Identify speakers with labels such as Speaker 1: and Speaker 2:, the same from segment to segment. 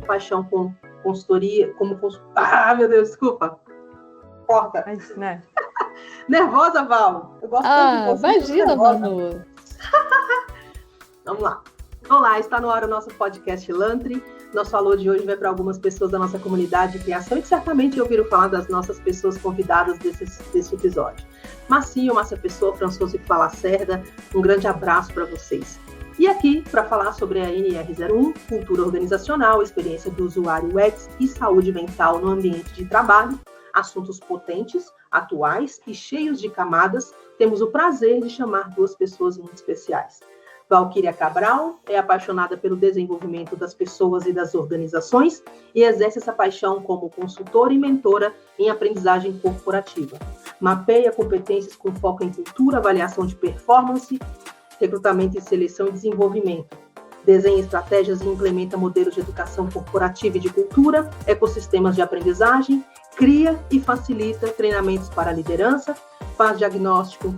Speaker 1: Paixão com consultoria, meu Deus, desculpa. Corta.
Speaker 2: Mas, né?
Speaker 1: Nervosa, Val. Eu gosto tanto de você.
Speaker 2: Imagina, Manu.
Speaker 1: Vamos lá. Olá, está no ar o nosso podcast Lantri. Nosso alô de hoje vai para algumas pessoas da nossa comunidade de criação e que certamente ouviram falar das nossas pessoas convidadas desse episódio. Marcinho, Márcia Pessoa, Françoso e Flá Lacerda, um grande abraço para vocês. E aqui, para falar sobre a NR01, cultura organizacional, experiência do usuário UX e saúde mental no ambiente de trabalho, assuntos potentes, atuais e cheios de camadas, temos o prazer de chamar duas pessoas muito especiais. Valquíria Cabral é apaixonada pelo desenvolvimento das pessoas e das organizações e exerce essa paixão como consultora e mentora em aprendizagem corporativa. Mapeia competências com foco em cultura, avaliação de performance, recrutamento e seleção e desenvolvimento. Desenha estratégias e implementa modelos de educação corporativa e de cultura, ecossistemas de aprendizagem, cria e facilita treinamentos para liderança, faz diagnóstico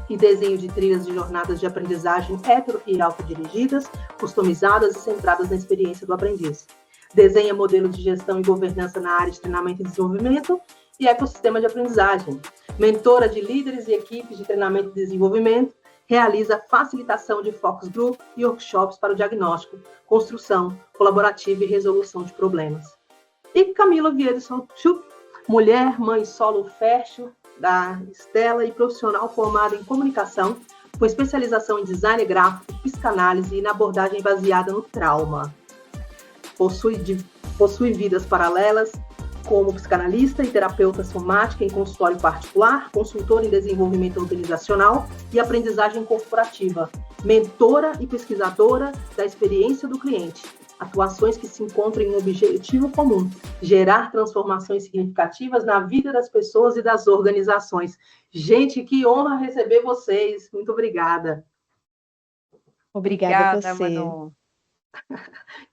Speaker 1: e desenho de trilhas de jornadas de aprendizagem hetero e autodirigidas, customizadas e centradas na experiência do aprendiz. Desenha modelos de gestão e governança na área de treinamento e desenvolvimento e ecossistema de aprendizagem. Mentora de líderes e equipes de treinamento e desenvolvimento, realiza facilitação de focus group e workshops para o diagnóstico, construção colaborativa e resolução de problemas. E Camila Vieira Solchuk, mulher, mãe solo fértil da Estela e profissional formada em comunicação, com especialização em design gráfico, psicanálise e na abordagem baseada no trauma. Possui vidas paralelas como psicanalista e terapeuta somática em consultório particular, consultora em desenvolvimento organizacional e aprendizagem corporativa, mentora e pesquisadora da experiência do cliente. Atuações que se encontram em um objetivo comum, gerar transformações significativas na vida das pessoas e das organizações. Gente, que honra receber vocês. Muito obrigada.
Speaker 2: Obrigada a você. Manu.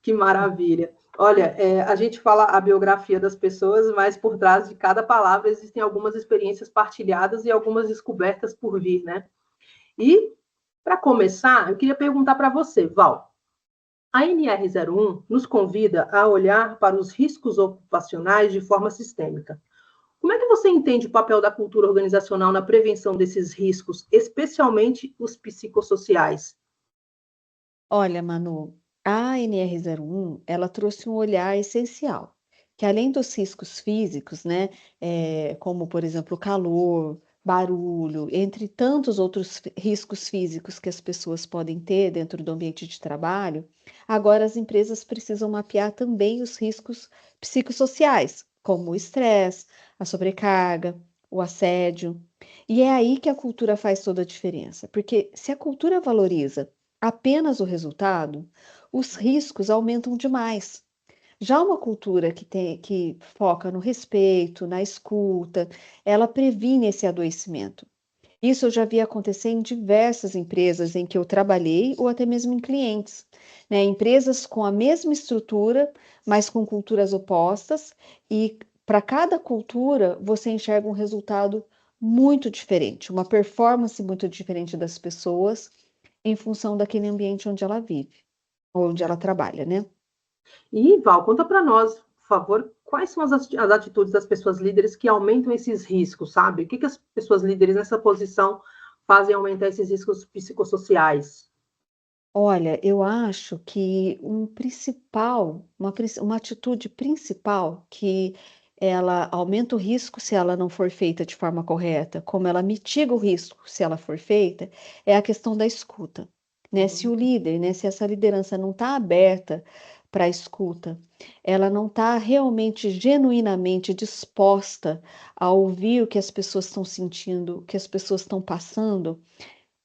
Speaker 1: Que maravilha. Olha, a gente fala a biografia das pessoas, mas por trás de cada palavra existem algumas experiências partilhadas e algumas descobertas por vir, né? E, para começar, eu queria perguntar para você, Val. A NR01 nos convida a olhar para os riscos ocupacionais de forma sistêmica. Como é que você entende o papel da cultura organizacional na prevenção desses riscos, especialmente os psicossociais?
Speaker 2: Olha, Manu, a NR01, ela trouxe um olhar essencial, que além dos riscos físicos, né, como, por exemplo, calor, barulho, entre tantos outros riscos físicos que as pessoas podem ter dentro do ambiente de trabalho, agora as empresas precisam mapear também os riscos psicossociais, como o estresse, a sobrecarga, o assédio. E é aí que a cultura faz toda a diferença, porque se a cultura valoriza apenas o resultado, os riscos aumentam demais. Já uma cultura que foca no respeito, na escuta, ela previne esse adoecimento. Isso eu já vi acontecer em diversas empresas em que eu trabalhei ou até mesmo em clientes, né? Empresas com a mesma estrutura, mas com culturas opostas, e para cada cultura você enxerga um resultado muito diferente, uma performance muito diferente das pessoas em função daquele ambiente onde ela vive, onde ela trabalha, né?
Speaker 1: E, Val, conta para nós, por favor, quais são as atitudes das pessoas líderes que aumentam esses riscos, sabe? O que as pessoas líderes nessa posição fazem aumentar esses riscos psicossociais?
Speaker 2: Olha, eu acho que uma atitude principal que ela aumenta o risco se ela não for feita de forma correta, como ela mitiga o risco se ela for feita, é a questão da escuta, né? Se o líder, né, se essa liderança não está aberta para a escuta, ela não está realmente, genuinamente disposta a ouvir o que as pessoas estão sentindo, o que as pessoas estão passando,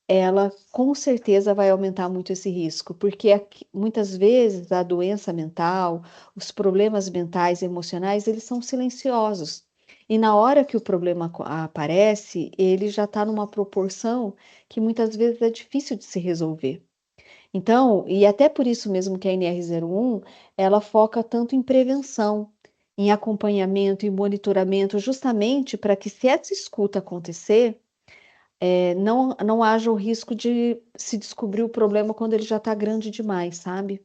Speaker 2: ela com certeza vai aumentar muito esse risco, porque muitas vezes a doença mental, os problemas mentais e emocionais, eles são silenciosos. E na hora que o problema aparece, ele já está numa proporção que muitas vezes é difícil de se resolver. Então, e até por isso mesmo que a NR01, ela foca tanto em prevenção, em acompanhamento e monitoramento, justamente para que se essa escuta acontecer, não haja o risco de se descobrir o problema quando ele já está grande demais, sabe?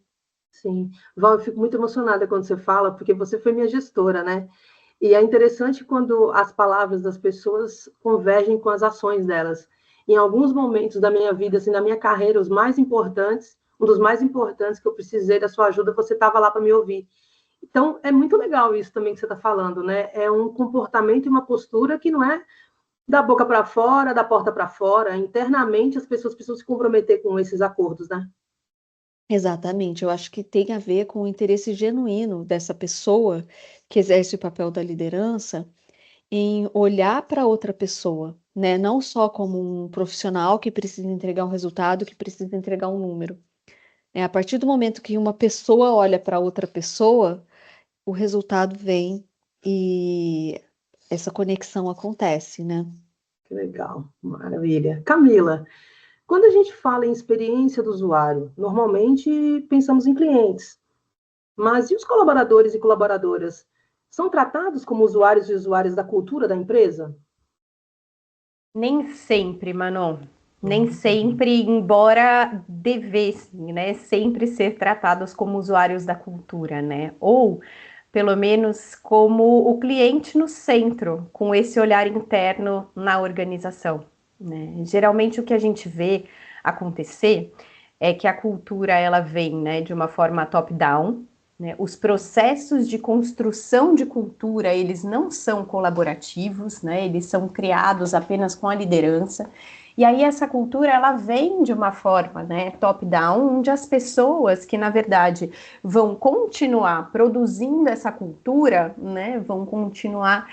Speaker 1: Sim. Val, eu fico muito emocionada quando você fala, porque você foi minha gestora, né? E é interessante quando as palavras das pessoas convergem com as ações delas. Em alguns momentos da minha vida, assim, na minha carreira, os mais importantes, um dos mais importantes que eu precisei da sua ajuda, você estava lá para me ouvir. Então, é muito legal isso também que você está falando, né? É um comportamento e uma postura que não é da boca para fora, da porta para fora. Internamente, as pessoas precisam se comprometer com esses acordos, né?
Speaker 2: Exatamente, eu acho que tem a ver com o interesse genuíno dessa pessoa que exerce o papel da liderança em olhar para outra pessoa, né? Não só como um profissional que precisa entregar um resultado, que precisa entregar um número. A partir do momento que uma pessoa olha para outra pessoa, o resultado vem e essa conexão acontece, né?
Speaker 1: Que legal, maravilha. Camila, quando a gente fala em experiência do usuário, normalmente pensamos em clientes, mas e os colaboradores e colaboradoras? São tratados como usuários e usuárias da cultura da empresa?
Speaker 3: Nem sempre, Manon. Nem sempre, embora devessem, né, sempre ser tratados como usuários da cultura, né? Ou, pelo menos, como o cliente no centro, com esse olhar interno na organização, né? Geralmente o que a gente vê acontecer é que a cultura ela vem, né, de uma forma top-down, né? Os processos de construção de cultura, eles não são colaborativos, né? Eles são criados apenas com a liderança. E aí essa cultura, ela vem de uma forma, né, top-down, onde as pessoas que, na verdade, vão continuar produzindo essa cultura, né, vão continuar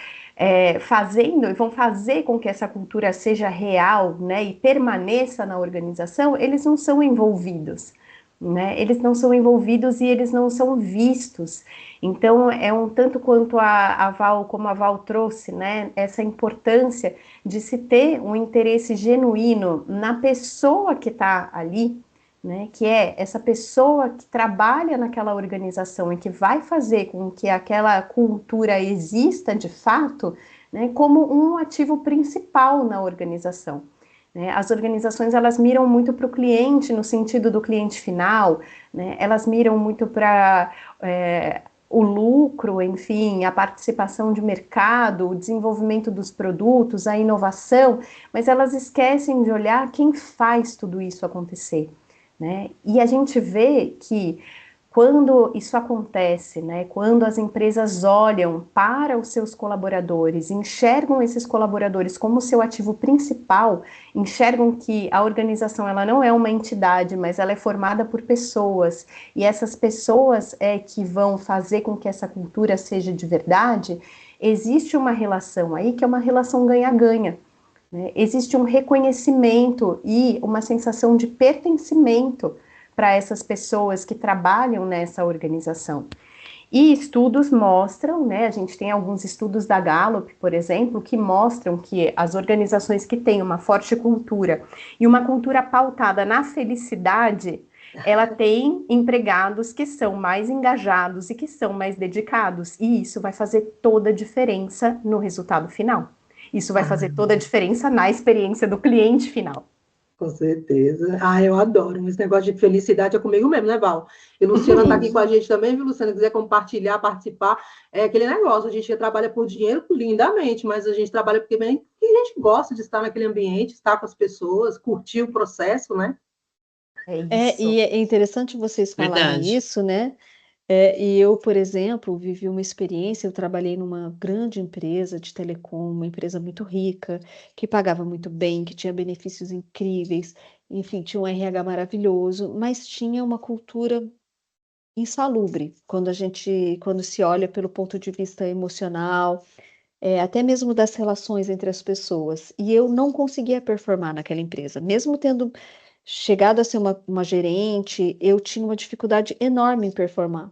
Speaker 3: fazendo e vão fazer com que essa cultura seja real, né, e permaneça na organização, eles não são envolvidos. Né? Eles não são envolvidos e eles não são vistos. Então, é um tanto quanto a Val, como a Val trouxe, né? Essa importância de se ter um interesse genuíno na pessoa que está ali, né? Que é essa pessoa que trabalha naquela organização e que vai fazer com que aquela cultura exista de fato, né? Como um ativo principal na organização. Né? As organizações elas miram muito para o cliente no sentido do cliente final, né? Elas miram muito para o lucro, enfim, a participação de mercado, o desenvolvimento dos produtos, a inovação, mas elas esquecem de olhar quem faz tudo isso acontecer. Né? E a gente vê que quando isso acontece, né, quando as empresas olham para os seus colaboradores, enxergam esses colaboradores como seu ativo principal, enxergam que a organização ela não é uma entidade, mas ela é formada por pessoas, e essas pessoas é que vão fazer com que essa cultura seja de verdade, existe uma relação aí que é uma relação ganha-ganha. Né? Existe um reconhecimento e uma sensação de pertencimento para essas pessoas que trabalham nessa organização. E estudos mostram, né, a gente tem alguns estudos da Gallup, por exemplo, que mostram que as organizações que têm uma forte cultura e uma cultura pautada na felicidade, ela tem empregados que são mais engajados e que são mais dedicados, e isso vai fazer toda a diferença no resultado final. Isso vai fazer toda a diferença na experiência do cliente final.
Speaker 1: Com certeza. Ah, eu adoro. Esse negócio de felicidade é comigo mesmo, né, Val? E Luciana está aqui com a gente também, viu, Luciana? Quiser compartilhar, participar, é aquele negócio. A gente trabalha por dinheiro lindamente, mas a gente trabalha porque a gente gosta de estar naquele ambiente, estar com as pessoas, curtir o processo, né?
Speaker 3: É isso.
Speaker 2: E é interessante vocês falarem
Speaker 4: Verdade.
Speaker 2: isso, né? E eu, por exemplo, vivi uma experiência, eu trabalhei numa grande empresa de telecom, uma empresa muito rica, que pagava muito bem, que tinha benefícios incríveis, enfim, tinha um RH maravilhoso, mas tinha uma cultura insalubre quando se olha pelo ponto de vista emocional, até mesmo das relações entre as pessoas. E eu não conseguia performar naquela empresa, mesmo tendo chegado a ser uma gerente, eu tinha uma dificuldade enorme em performar.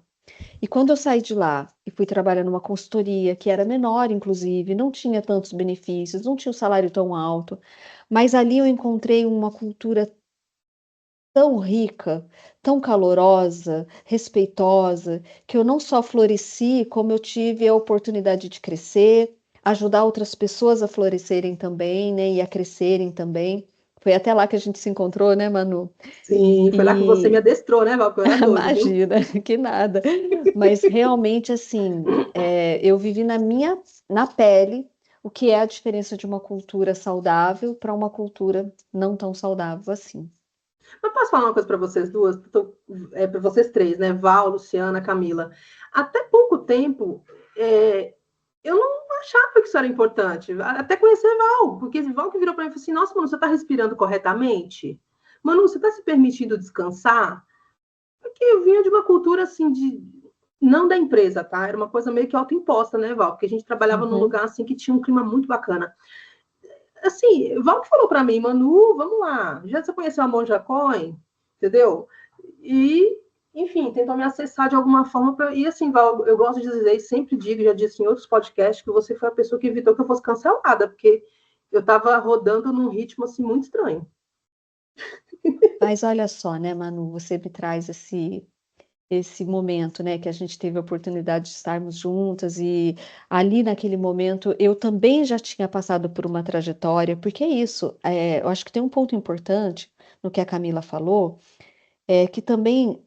Speaker 2: E quando eu saí de lá e fui trabalhar numa consultoria, que era menor, inclusive, não tinha tantos benefícios, não tinha um salário tão alto, mas ali eu encontrei uma cultura tão rica, tão calorosa, respeitosa, que eu não só floresci, como eu tive a oportunidade de crescer, ajudar outras pessoas a florescerem também, né, e a crescerem também. Foi até lá que a gente se encontrou, né, Manu?
Speaker 1: Sim, foi lá que você me
Speaker 2: E
Speaker 1: adestrou, né, Val? Que eu era doida, viu?
Speaker 2: imagina, que nada. Mas realmente, assim, eu vivi na pele o que é a diferença de uma cultura saudável para uma cultura não tão saudável assim.
Speaker 1: Mas posso falar uma coisa para vocês duas? Para vocês três, né? Val, Luciana, Camila. Até pouco tempo, eu não achava que isso era importante. Até conhecer Val, porque Val que virou para mim e falou assim: Nossa, Manu, você está respirando corretamente? Manu, você está se permitindo descansar? Porque eu vinha de uma cultura assim de não da empresa, tá? Era uma coisa meio que autoimposta, né, Val? Porque a gente trabalhava num
Speaker 2: Uhum.
Speaker 1: lugar assim que tinha um clima muito bacana. Assim, Val que falou para mim, Manu, vamos lá, já você conheceu a Monja Coin, entendeu? E, enfim, tentou me acessar de alguma forma. E assim, Val, eu gosto de dizer, e sempre digo, já disse em outros podcasts, que você foi a pessoa que evitou que eu fosse cancelada, porque eu estava rodando num ritmo assim muito estranho.
Speaker 2: Mas olha só, né, Manu, você me traz esse momento, né, que a gente teve a oportunidade de estarmos juntas e ali naquele momento eu também já tinha passado por uma trajetória, porque é isso, eu acho que tem um ponto importante no que a Camila falou, é que também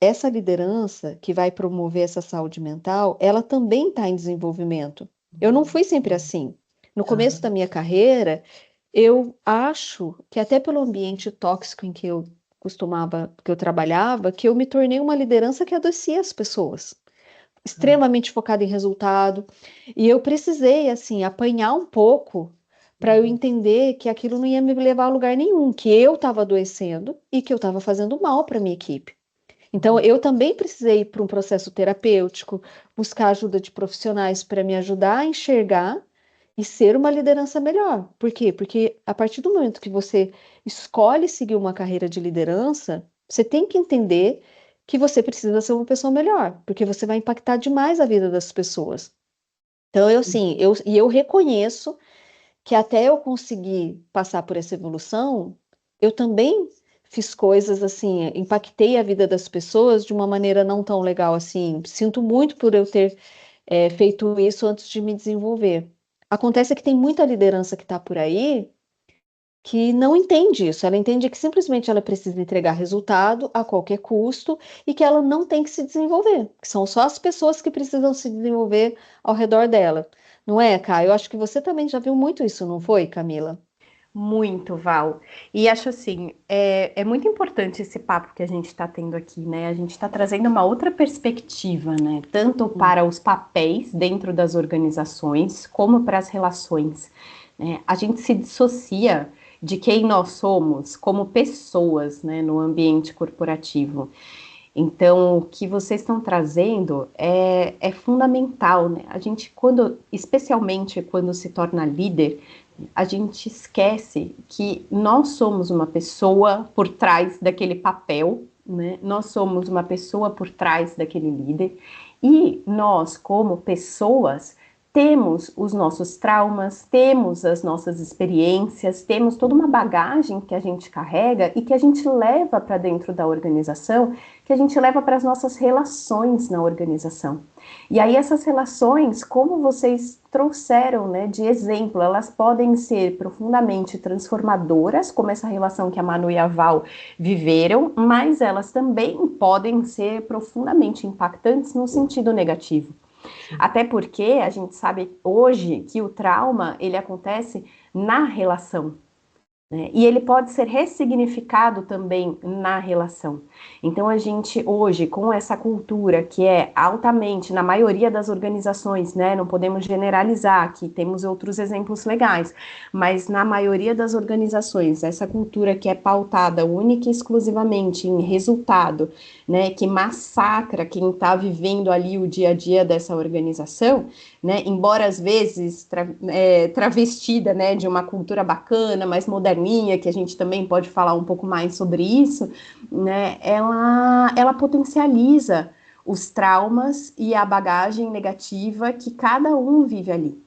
Speaker 2: essa liderança que vai promover essa saúde mental, ela também está em desenvolvimento. Eu não fui sempre assim. No começo da minha carreira, eu acho que até pelo ambiente tóxico em que eu trabalhava, que eu me tornei uma liderança que adoecia as pessoas, extremamente focada em resultado, e eu precisei, assim, apanhar um pouco para eu entender que aquilo não ia me levar a lugar nenhum, que eu estava adoecendo e que eu estava fazendo mal para minha equipe. Então, eu também precisei ir para um processo terapêutico, buscar ajuda de profissionais para me ajudar a enxergar e ser uma liderança melhor. Por quê? Porque a partir do momento que você escolhe seguir uma carreira de liderança, você tem que entender que você precisa ser uma pessoa melhor, porque você vai impactar demais a vida das pessoas. Então, eu reconheço que até eu conseguir passar por essa evolução, eu também fiz coisas assim, impactei a vida das pessoas de uma maneira não tão legal assim. Sinto muito por eu ter feito isso antes de me desenvolver. Acontece que tem muita liderança que está por aí que não entende isso. Ela entende que simplesmente ela precisa entregar resultado a qualquer custo e que ela não tem que se desenvolver, que são só as pessoas que precisam se desenvolver ao redor dela. Não é, Caio? Eu acho que você também já viu muito isso, não foi, Camila?
Speaker 3: Muito, Val. E acho assim, é muito importante esse papo que a gente está tendo aqui, né? A gente está trazendo uma outra perspectiva, né? Tanto para os papéis dentro das organizações, como para as relações, né? A gente se dissocia de quem nós somos como pessoas, né, no ambiente corporativo. Então, o que vocês estão trazendo é fundamental, né? A gente, especialmente quando se torna líder, a gente esquece que nós somos uma pessoa por trás daquele papel, né? Nós somos uma pessoa por trás daquele líder e nós, como pessoas, temos os nossos traumas, temos as nossas experiências, temos toda uma bagagem que a gente carrega e que a gente leva para dentro da organização, que a gente leva para as nossas relações na organização. E aí essas relações, como vocês trouxeram, né, de exemplo, elas podem ser profundamente transformadoras, como essa relação que a Manu e a Val viveram, mas elas também podem ser profundamente impactantes no sentido negativo. Até porque a gente sabe hoje que o trauma, ele acontece na relação, né? E ele pode ser ressignificado também na relação. Então, a gente hoje, com essa cultura que é altamente, na maioria das organizações, né, não podemos generalizar aqui, temos outros exemplos legais, mas na maioria das organizações, essa cultura que é pautada única e exclusivamente em resultado, né, que massacra quem está vivendo ali o dia a dia dessa organização, né, embora às vezes travestida, né, de uma cultura bacana, mais moderninha, que a gente também pode falar um pouco mais sobre isso, né, ela potencializa os traumas e a bagagem negativa que cada um vive ali.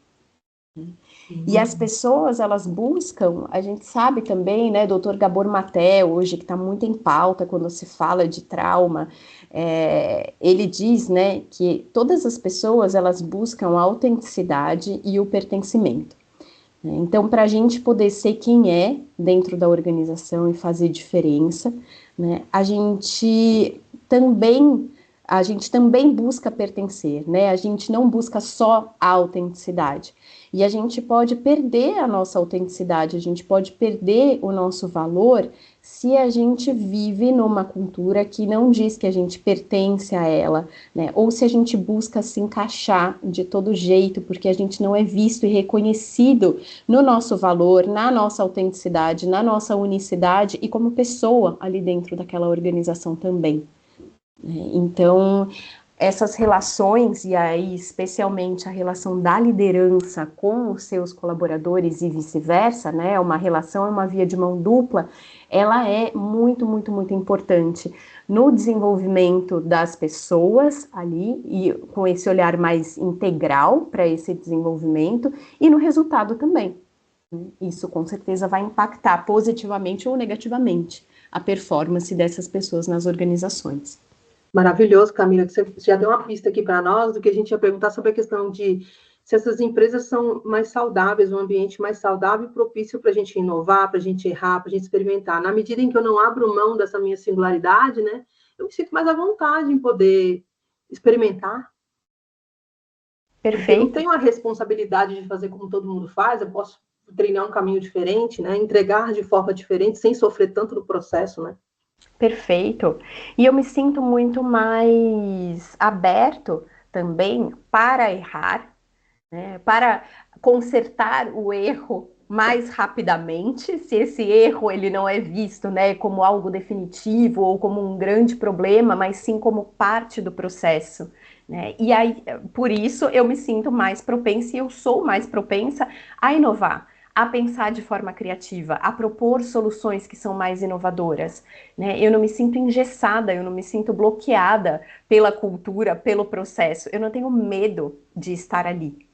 Speaker 3: E as pessoas, elas buscam, a gente sabe também, né, Dr. Gabor Maté, hoje, que está muito em pauta quando se fala de trauma, ele diz, né, que todas as pessoas, elas buscam a autenticidade e o pertencimento. Então, para a gente poder ser quem é dentro da organização e fazer diferença, né, a gente também busca pertencer, né? A gente não busca só a autenticidade. E a gente pode perder a nossa autenticidade, a gente pode perder o nosso valor se a gente vive numa cultura que não diz que a gente pertence a ela, né? Ou se a gente busca se encaixar de todo jeito, porque a gente não é visto e reconhecido no nosso valor, na nossa autenticidade, na nossa unicidade e como pessoa ali dentro daquela organização também. Então, essas relações, e aí especialmente a relação da liderança com os seus colaboradores e vice-versa, né? Uma relação é uma via de mão dupla, ela é muito, muito, muito importante no desenvolvimento das pessoas ali, e com esse olhar mais integral para esse desenvolvimento, e no resultado também. Isso com certeza vai impactar positivamente ou negativamente a performance dessas pessoas nas organizações.
Speaker 1: Maravilhoso, Camila, que você já deu uma pista aqui para nós do que a gente ia perguntar sobre a questão de se essas empresas são mais saudáveis, um ambiente mais saudável e propício para a gente inovar, para a gente errar, para a gente experimentar. Na medida em que eu não abro mão dessa minha singularidade, né, eu me sinto mais à vontade em poder experimentar. Porque eu não
Speaker 3: Perfeito.
Speaker 1: tenho a responsabilidade de fazer como todo mundo faz, eu posso treinar um caminho diferente, né, entregar de forma diferente, sem sofrer tanto no processo, né?
Speaker 3: Perfeito. E eu me sinto muito mais aberto também para errar, né, para consertar o erro mais rapidamente, se esse erro ele não é visto, né, como algo definitivo ou como um grande problema, mas sim como parte do processo, né? E aí, por isso eu me sinto mais propensa e eu sou mais propensa a inovar, a pensar de forma criativa, a propor soluções que são mais inovadoras, né? Eu não me sinto engessada, eu não me sinto bloqueada pela cultura, pelo processo. Eu não tenho medo de estar ali.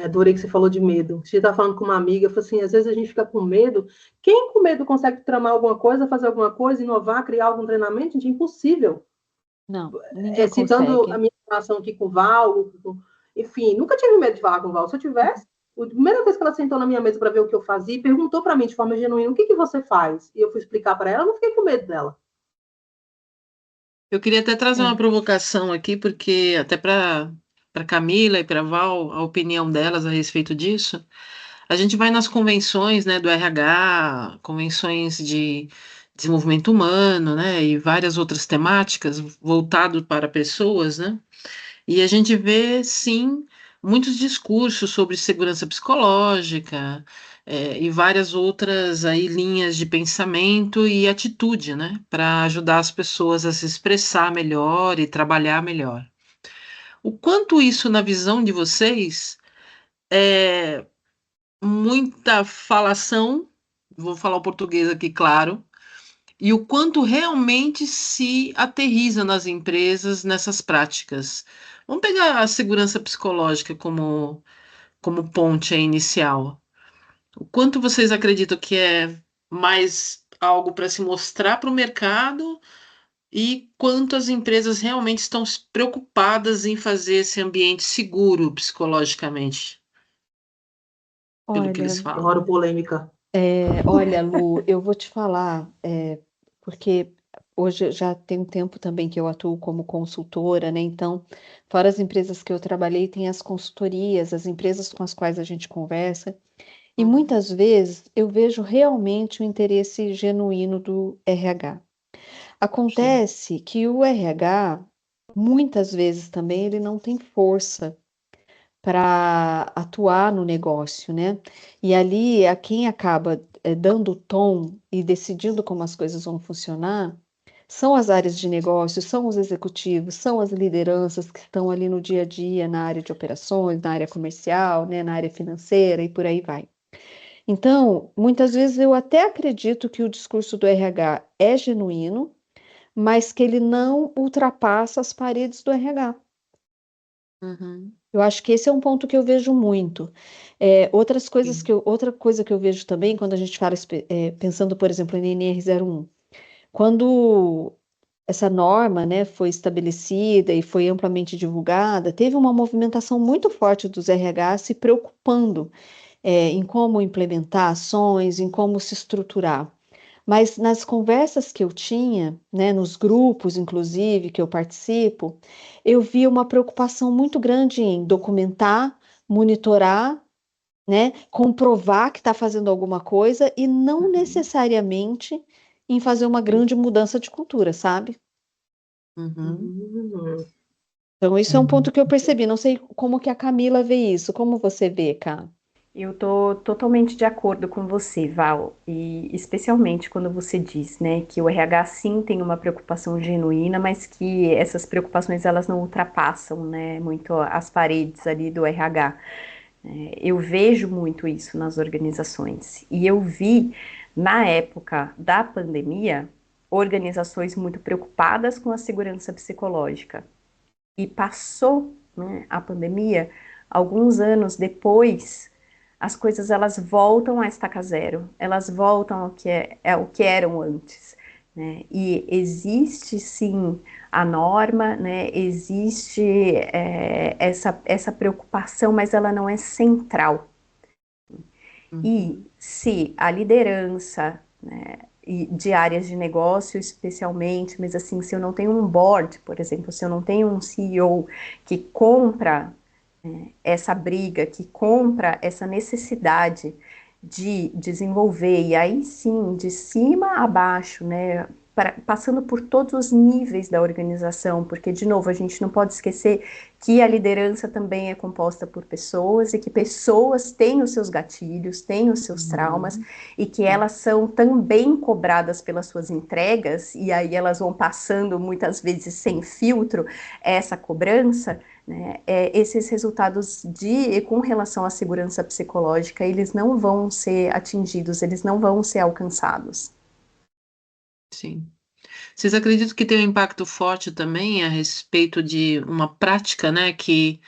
Speaker 1: Adorei que você falou de medo. Você estava falando com uma amiga, eu falei assim, às vezes a gente fica com medo. Quem com medo consegue tramar alguma coisa, fazer alguma coisa, inovar, criar algum treinamento? Gente, é impossível.
Speaker 2: Não, ninguém
Speaker 1: Citando a
Speaker 2: consegue.
Speaker 1: minha relação aqui com o Val, enfim, nunca tive medo de falar com o Val. Se eu tivesse, a primeira vez que ela sentou na minha mesa para ver o que eu fazia e perguntou para mim de forma genuína, o que você faz? E eu fui explicar para ela, eu não fiquei com medo dela.
Speaker 4: Eu queria até trazer uma
Speaker 2: É.
Speaker 4: provocação aqui, porque até para Camila e para Val, a opinião delas a respeito disso. A gente vai nas convenções, né, do RH, convenções de desenvolvimento humano, né, e várias outras temáticas voltado para pessoas, né? E a gente vê, sim, muitos discursos sobre segurança psicológica, e várias outras aí linhas de pensamento e atitude, né, para ajudar as pessoas a se expressar melhor e trabalhar melhor. O quanto isso, na visão de vocês, é muita falação, vou falar o português aqui, claro, e o quanto realmente se aterriza nas empresas nessas práticas. Vamos pegar a segurança psicológica como ponte aí inicial. O quanto vocês acreditam que é mais algo para se mostrar para o mercado e quanto as empresas realmente estão preocupadas em fazer esse ambiente seguro psicologicamente, pelo que eles
Speaker 2: Olha,
Speaker 4: falam.
Speaker 1: Adoro polêmica.
Speaker 2: olha, Lu, eu vou te falar, porque hoje já tem um tempo também que eu atuo como consultora, né? Então, fora as empresas que eu trabalhei, tem as consultorias, as empresas com as quais a gente conversa, e muitas vezes eu vejo realmente o interesse genuíno do RH. Acontece que o RH, muitas vezes também, ele não tem força para atuar no negócio, né? E ali, a quem acaba dando o tom e decidindo como as coisas vão funcionar, são as áreas de negócio, são os executivos, são as lideranças que estão ali no dia a dia, na área de operações, na área comercial, né, na área financeira e por aí vai. Então, muitas vezes eu até acredito que o discurso do RH é genuíno, mas que ele não ultrapassa as paredes do RH.
Speaker 4: Uhum.
Speaker 2: Eu acho que esse é um ponto que eu vejo muito.
Speaker 4: Sim.
Speaker 2: Outra coisa que eu vejo também, quando a gente fala, pensando, por exemplo, em NR01, quando essa norma, né, foi estabelecida e foi amplamente divulgada, teve uma movimentação muito forte dos RH se preocupando, em como implementar ações, em como se estruturar. Mas nas conversas que eu tinha, né, nos grupos, inclusive, que eu participo, eu vi uma preocupação muito grande em documentar, monitorar, né, comprovar que está fazendo alguma coisa e não
Speaker 4: Uhum.
Speaker 2: necessariamente em fazer uma
Speaker 4: Sim.
Speaker 2: grande mudança de cultura, sabe?
Speaker 4: Uhum.
Speaker 1: Hum.
Speaker 2: Então, isso é um ponto que eu percebi. Não sei como que a Camila vê isso. Como você vê, Cá?
Speaker 3: Eu tô totalmente de acordo com você, Val, e especialmente quando você diz, né, que o RH sim tem uma preocupação genuína, mas que essas preocupações elas não ultrapassam, né, muito as paredes ali do RH. Eu vejo muito isso nas organizações e eu vi na época da pandemia organizações muito preocupadas com a segurança psicológica e passou, né, a pandemia, alguns anos depois, as coisas elas voltam à estaca zero, elas voltam ao que o que eram antes, né? E existe sim a norma, né? Existe essa preocupação, mas ela não é central. E
Speaker 4: Uhum.
Speaker 3: se a liderança, né, e de áreas de negócio especialmente, mas assim, se eu não tenho um board, por exemplo, se eu não tenho um CEO que compra essa briga, que compra essa necessidade de desenvolver, e aí sim, de cima a baixo, né? Passando por todos os níveis da organização, porque, de novo, a gente não pode esquecer que a liderança também é composta por pessoas e que pessoas têm os seus gatilhos, têm os seus traumas
Speaker 4: Uhum.
Speaker 3: e que elas são também cobradas pelas suas entregas, e aí elas vão passando muitas vezes sem filtro essa cobrança, né? Esses resultados com relação à segurança psicológica, eles não vão ser atingidos, eles não vão ser alcançados.
Speaker 4: Sim. Vocês acreditam que tem um impacto forte também a respeito de uma prática, né, que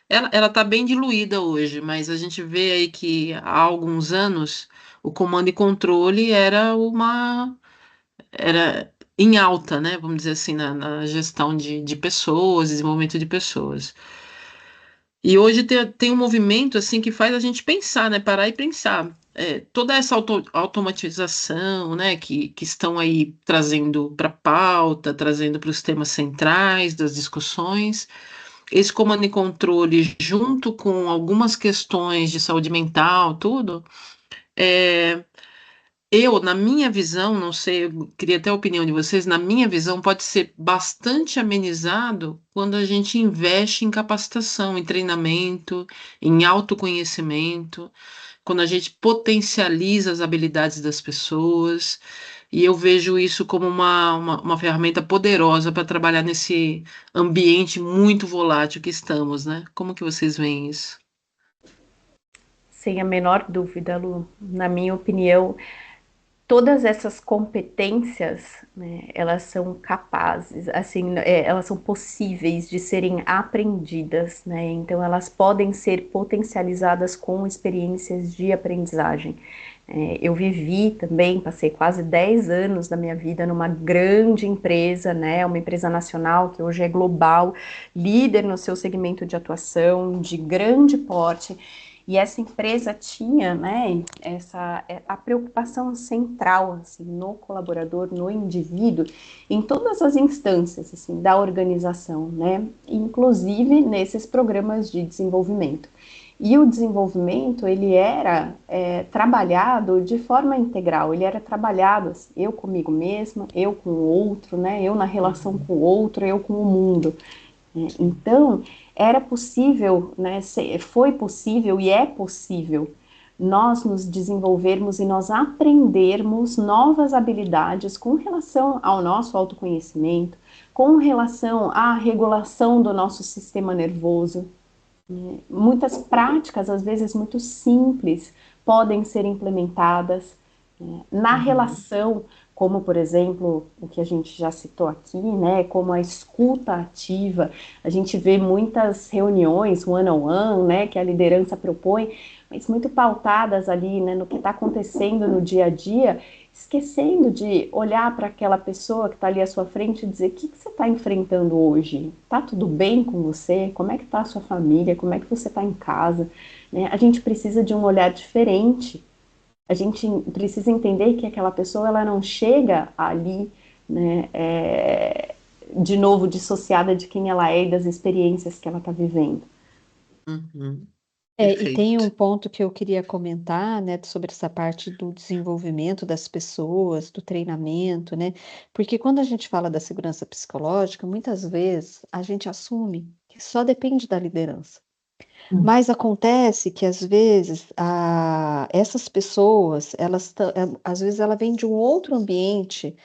Speaker 4: ela está bem diluída hoje, mas a gente vê aí que há alguns anos o comando e controle era em alta, né, vamos dizer assim, na gestão de pessoas, desenvolvimento de pessoas. E hoje tem um movimento assim que faz a gente pensar, né, parar e pensar. Toda essa automatização, né, que estão aí trazendo para a pauta, trazendo para os temas centrais das discussões, esse comando e controle, junto com algumas questões de saúde mental, tudo, é, na minha visão, não sei, eu queria até a opinião de vocês, na minha visão, pode ser bastante amenizado quando a gente investe em capacitação, em treinamento, em autoconhecimento, quando a gente potencializa as habilidades das pessoas, e eu vejo isso como uma ferramenta poderosa para trabalhar nesse ambiente muito volátil que estamos, né? Como que vocês veem isso?
Speaker 3: Sem a menor dúvida, Lu, na minha opinião, todas essas competências, né, elas são capazes, assim, elas são possíveis de serem aprendidas, né? Então elas podem ser potencializadas com experiências de aprendizagem. Eu vivi também, passei quase 10 anos da minha vida numa grande empresa, né, uma empresa nacional que hoje é global, líder no seu segmento de atuação, de grande porte. E essa empresa tinha, né, a preocupação central assim, no colaborador, no indivíduo, em todas as instâncias assim, da organização, né, inclusive nesses programas de desenvolvimento. E o desenvolvimento, ele era trabalhado de forma integral, ele era trabalhado assim, eu comigo mesma, eu com o outro, né, eu na relação
Speaker 4: Uhum.
Speaker 3: com o outro, eu com o mundo. Então, era possível, né, foi possível e é possível nós nos desenvolvermos e nós aprendermos novas habilidades com relação ao nosso autoconhecimento, com relação à regulação do nosso sistema nervoso. Muitas práticas, às vezes muito simples, podem ser implementadas Na
Speaker 1: Uhum.
Speaker 3: relação, como por exemplo, o que a gente já citou aqui, né, como a escuta ativa, a gente vê muitas reuniões one-on-one, né, que a liderança propõe, mas muito pautadas ali, né, no que está acontecendo no dia a dia, esquecendo de olhar para aquela pessoa que está ali à sua frente e dizer: o que você está enfrentando hoje? Tá tudo bem com você? Como é que está a sua família? Como é que você está em casa? Né? A gente precisa de um olhar diferente. A gente precisa entender que aquela pessoa ela não chega ali, né, de novo dissociada de quem ela é e das experiências que ela está vivendo.
Speaker 4: Uhum.
Speaker 2: E tem um
Speaker 4: Perfeito.
Speaker 2: ponto que eu queria comentar, né, sobre essa parte do desenvolvimento das pessoas, do treinamento, né? Porque quando a gente fala da segurança psicológica, muitas vezes a gente assume que só depende da liderança. Mas acontece que às vezes essas pessoas, às vezes ela vem de um outro ambiente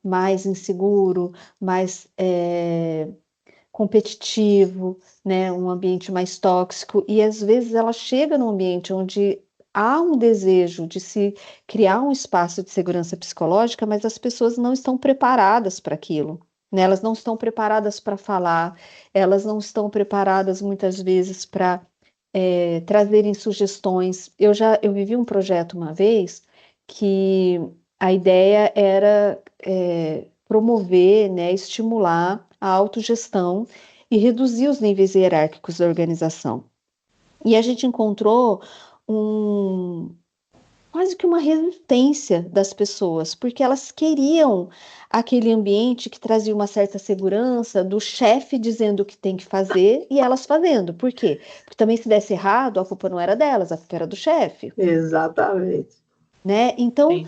Speaker 2: mais inseguro, mais competitivo, né, um ambiente mais tóxico, e às vezes ela chega num ambiente onde há um desejo de se criar um espaço de segurança psicológica, mas as pessoas não estão preparadas para aquilo, né? Elas não estão preparadas para falar, elas não estão preparadas muitas vezes para trazerem sugestões. Eu vivi um projeto uma vez que a ideia era promover, né, estimular a autogestão e reduzir os níveis hierárquicos da organização. E a gente encontrou quase que uma resistência das pessoas, porque elas queriam aquele ambiente que trazia uma certa segurança do chefe dizendo o que tem que fazer e elas fazendo. Por quê? Porque também se desse errado, a culpa não era delas, a culpa era do chefe.
Speaker 1: Exatamente.
Speaker 2: Né? Então,
Speaker 4: Sim.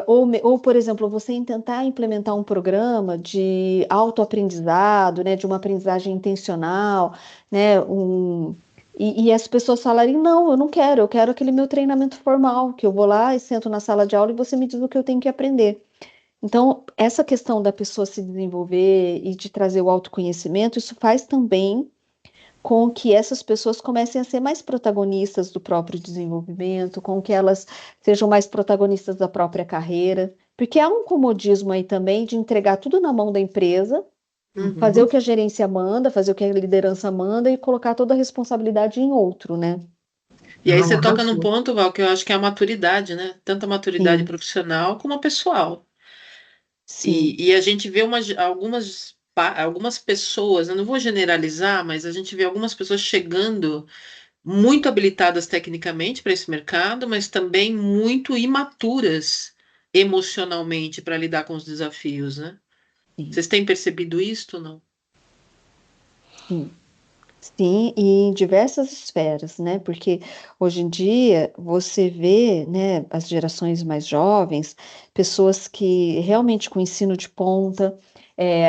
Speaker 2: ou, por exemplo, você tentar implementar um programa de autoaprendizado, né, de uma aprendizagem intencional, né, e as pessoas falarem: não, eu não quero, eu quero aquele meu treinamento formal, que eu vou lá e sento na sala de aula e você me diz o que eu tenho que aprender. Então, essa questão da pessoa se desenvolver e de trazer o autoconhecimento, isso faz também com que essas pessoas comecem a ser mais protagonistas do próprio desenvolvimento, com que elas sejam mais protagonistas da própria carreira, porque há um comodismo aí também de entregar tudo na mão da empresa, fazer o
Speaker 4: Uhum.
Speaker 2: que a gerência manda, fazer o que a liderança manda e colocar toda a responsabilidade em outro, né?
Speaker 4: E aí
Speaker 1: Não,
Speaker 4: você toca num
Speaker 1: arrasou.
Speaker 4: ponto, Val, que eu acho que é a maturidade, né? Tanto a maturidade
Speaker 2: Sim,
Speaker 4: profissional como a pessoal.
Speaker 2: sim,
Speaker 4: E a gente vê algumas pessoas, eu não vou generalizar, mas a gente vê algumas pessoas chegando muito habilitadas tecnicamente para esse mercado, mas também muito imaturas emocionalmente para lidar com os desafios, né?
Speaker 2: sim,
Speaker 4: Vocês têm percebido isto, ou não?
Speaker 2: sim. Sim, e em diversas esferas, né? Porque hoje em dia você vê, né, as gerações mais jovens, pessoas que realmente com ensino de ponta,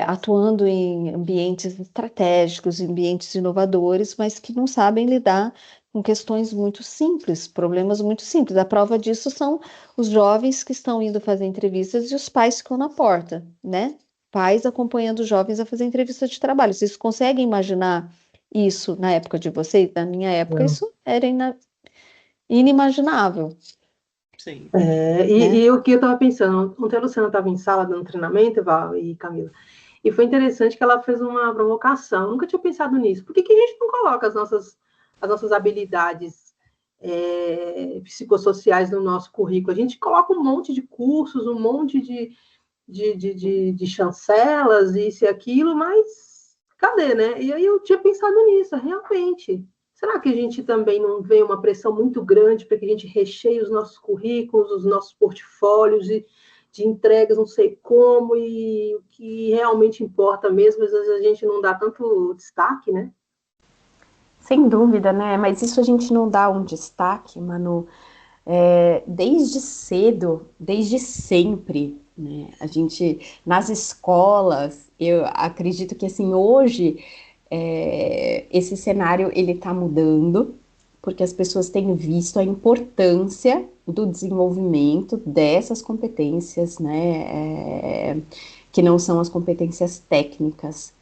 Speaker 2: atuando em ambientes estratégicos, em ambientes inovadores, mas que não sabem lidar com questões muito simples, problemas muito simples. A prova disso são os jovens que estão indo fazer entrevistas e os pais ficam na porta, né? Pais acompanhando os jovens a fazer entrevista de trabalho. Vocês conseguem imaginar isso na época de vocês? Na minha época,
Speaker 1: Não.
Speaker 2: isso era inimaginável,
Speaker 4: Sim.
Speaker 1: E,
Speaker 2: né?
Speaker 1: e o que eu estava pensando, ontem a Luciana estava em sala dando treinamento, Val e Camila, e foi interessante que ela fez uma provocação. Eu nunca tinha pensado nisso. Por que, que a gente não coloca as nossas habilidades psicossociais no nosso currículo? A gente coloca um monte de cursos, um monte de chancelas, isso e aquilo, mas cadê, né? E aí eu tinha pensado nisso, realmente. Será que a gente também não vê uma pressão muito grande para que a gente recheie os nossos currículos, os nossos portfólios de entregas, não sei como, e o que realmente importa mesmo, às vezes a gente não dá tanto destaque, né?
Speaker 3: Sem dúvida, né? Mas isso a gente não dá um destaque, Manu, desde cedo, desde sempre, né? A gente, nas escolas, eu acredito que assim, hoje, esse cenário ele está mudando, porque as pessoas têm visto a importância do desenvolvimento dessas competências, né? Que não são as competências técnicas.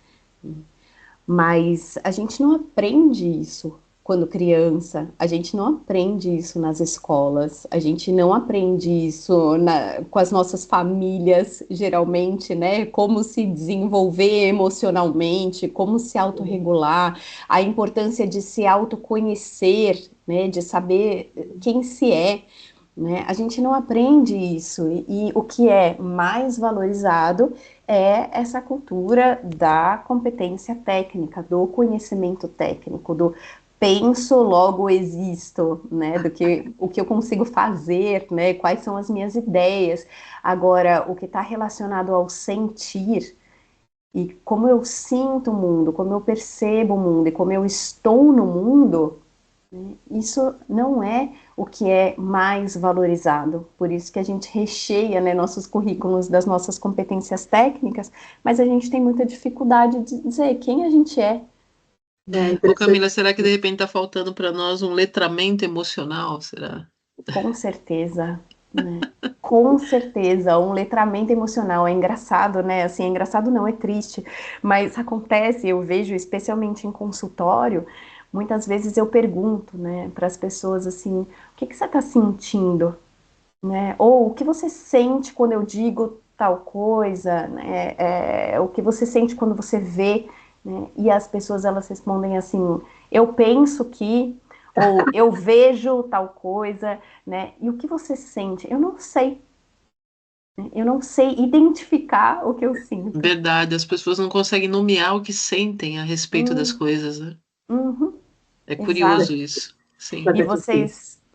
Speaker 3: Mas a gente não aprende isso, quando criança. A gente não aprende isso nas escolas, a gente não aprende isso com as nossas famílias, geralmente, né? Como se desenvolver emocionalmente, como se autorregular, a importância de se autoconhecer, né? De saber quem se é. Né? A gente não aprende isso, e o que é mais valorizado é essa cultura da competência técnica, do conhecimento técnico, do penso, logo existo, né? Do que o que eu consigo fazer, né? Quais são as minhas ideias. Agora, o que está relacionado ao sentir e como eu sinto o mundo, como eu percebo o mundo e como eu estou no mundo, isso não é o que é mais valorizado. Por isso que a gente recheia, né, nossos currículos das nossas competências técnicas, mas a gente tem muita dificuldade de dizer quem a gente é.
Speaker 4: Ô Camila, será que de repente está faltando para nós um letramento emocional? Será?
Speaker 3: Com certeza, né? Com certeza, um letramento emocional é engraçado, né? Assim, é engraçado não, é triste, mas acontece, eu vejo, especialmente em consultório, muitas vezes eu pergunto, né, para as pessoas assim, o que que você está sentindo, né? Ou o que você sente quando eu digo tal coisa, né? O que você sente quando você vê, né? E as pessoas elas respondem assim, eu penso que, ou eu vejo tal coisa, né? E o que você sente? Eu não sei. Né? Eu não sei identificar o que eu sinto.
Speaker 4: Verdade, as pessoas não conseguem nomear o que sentem a respeito das coisas, né?
Speaker 3: Uhum,
Speaker 4: É
Speaker 3: exato.
Speaker 4: curioso isso. Sim.
Speaker 3: E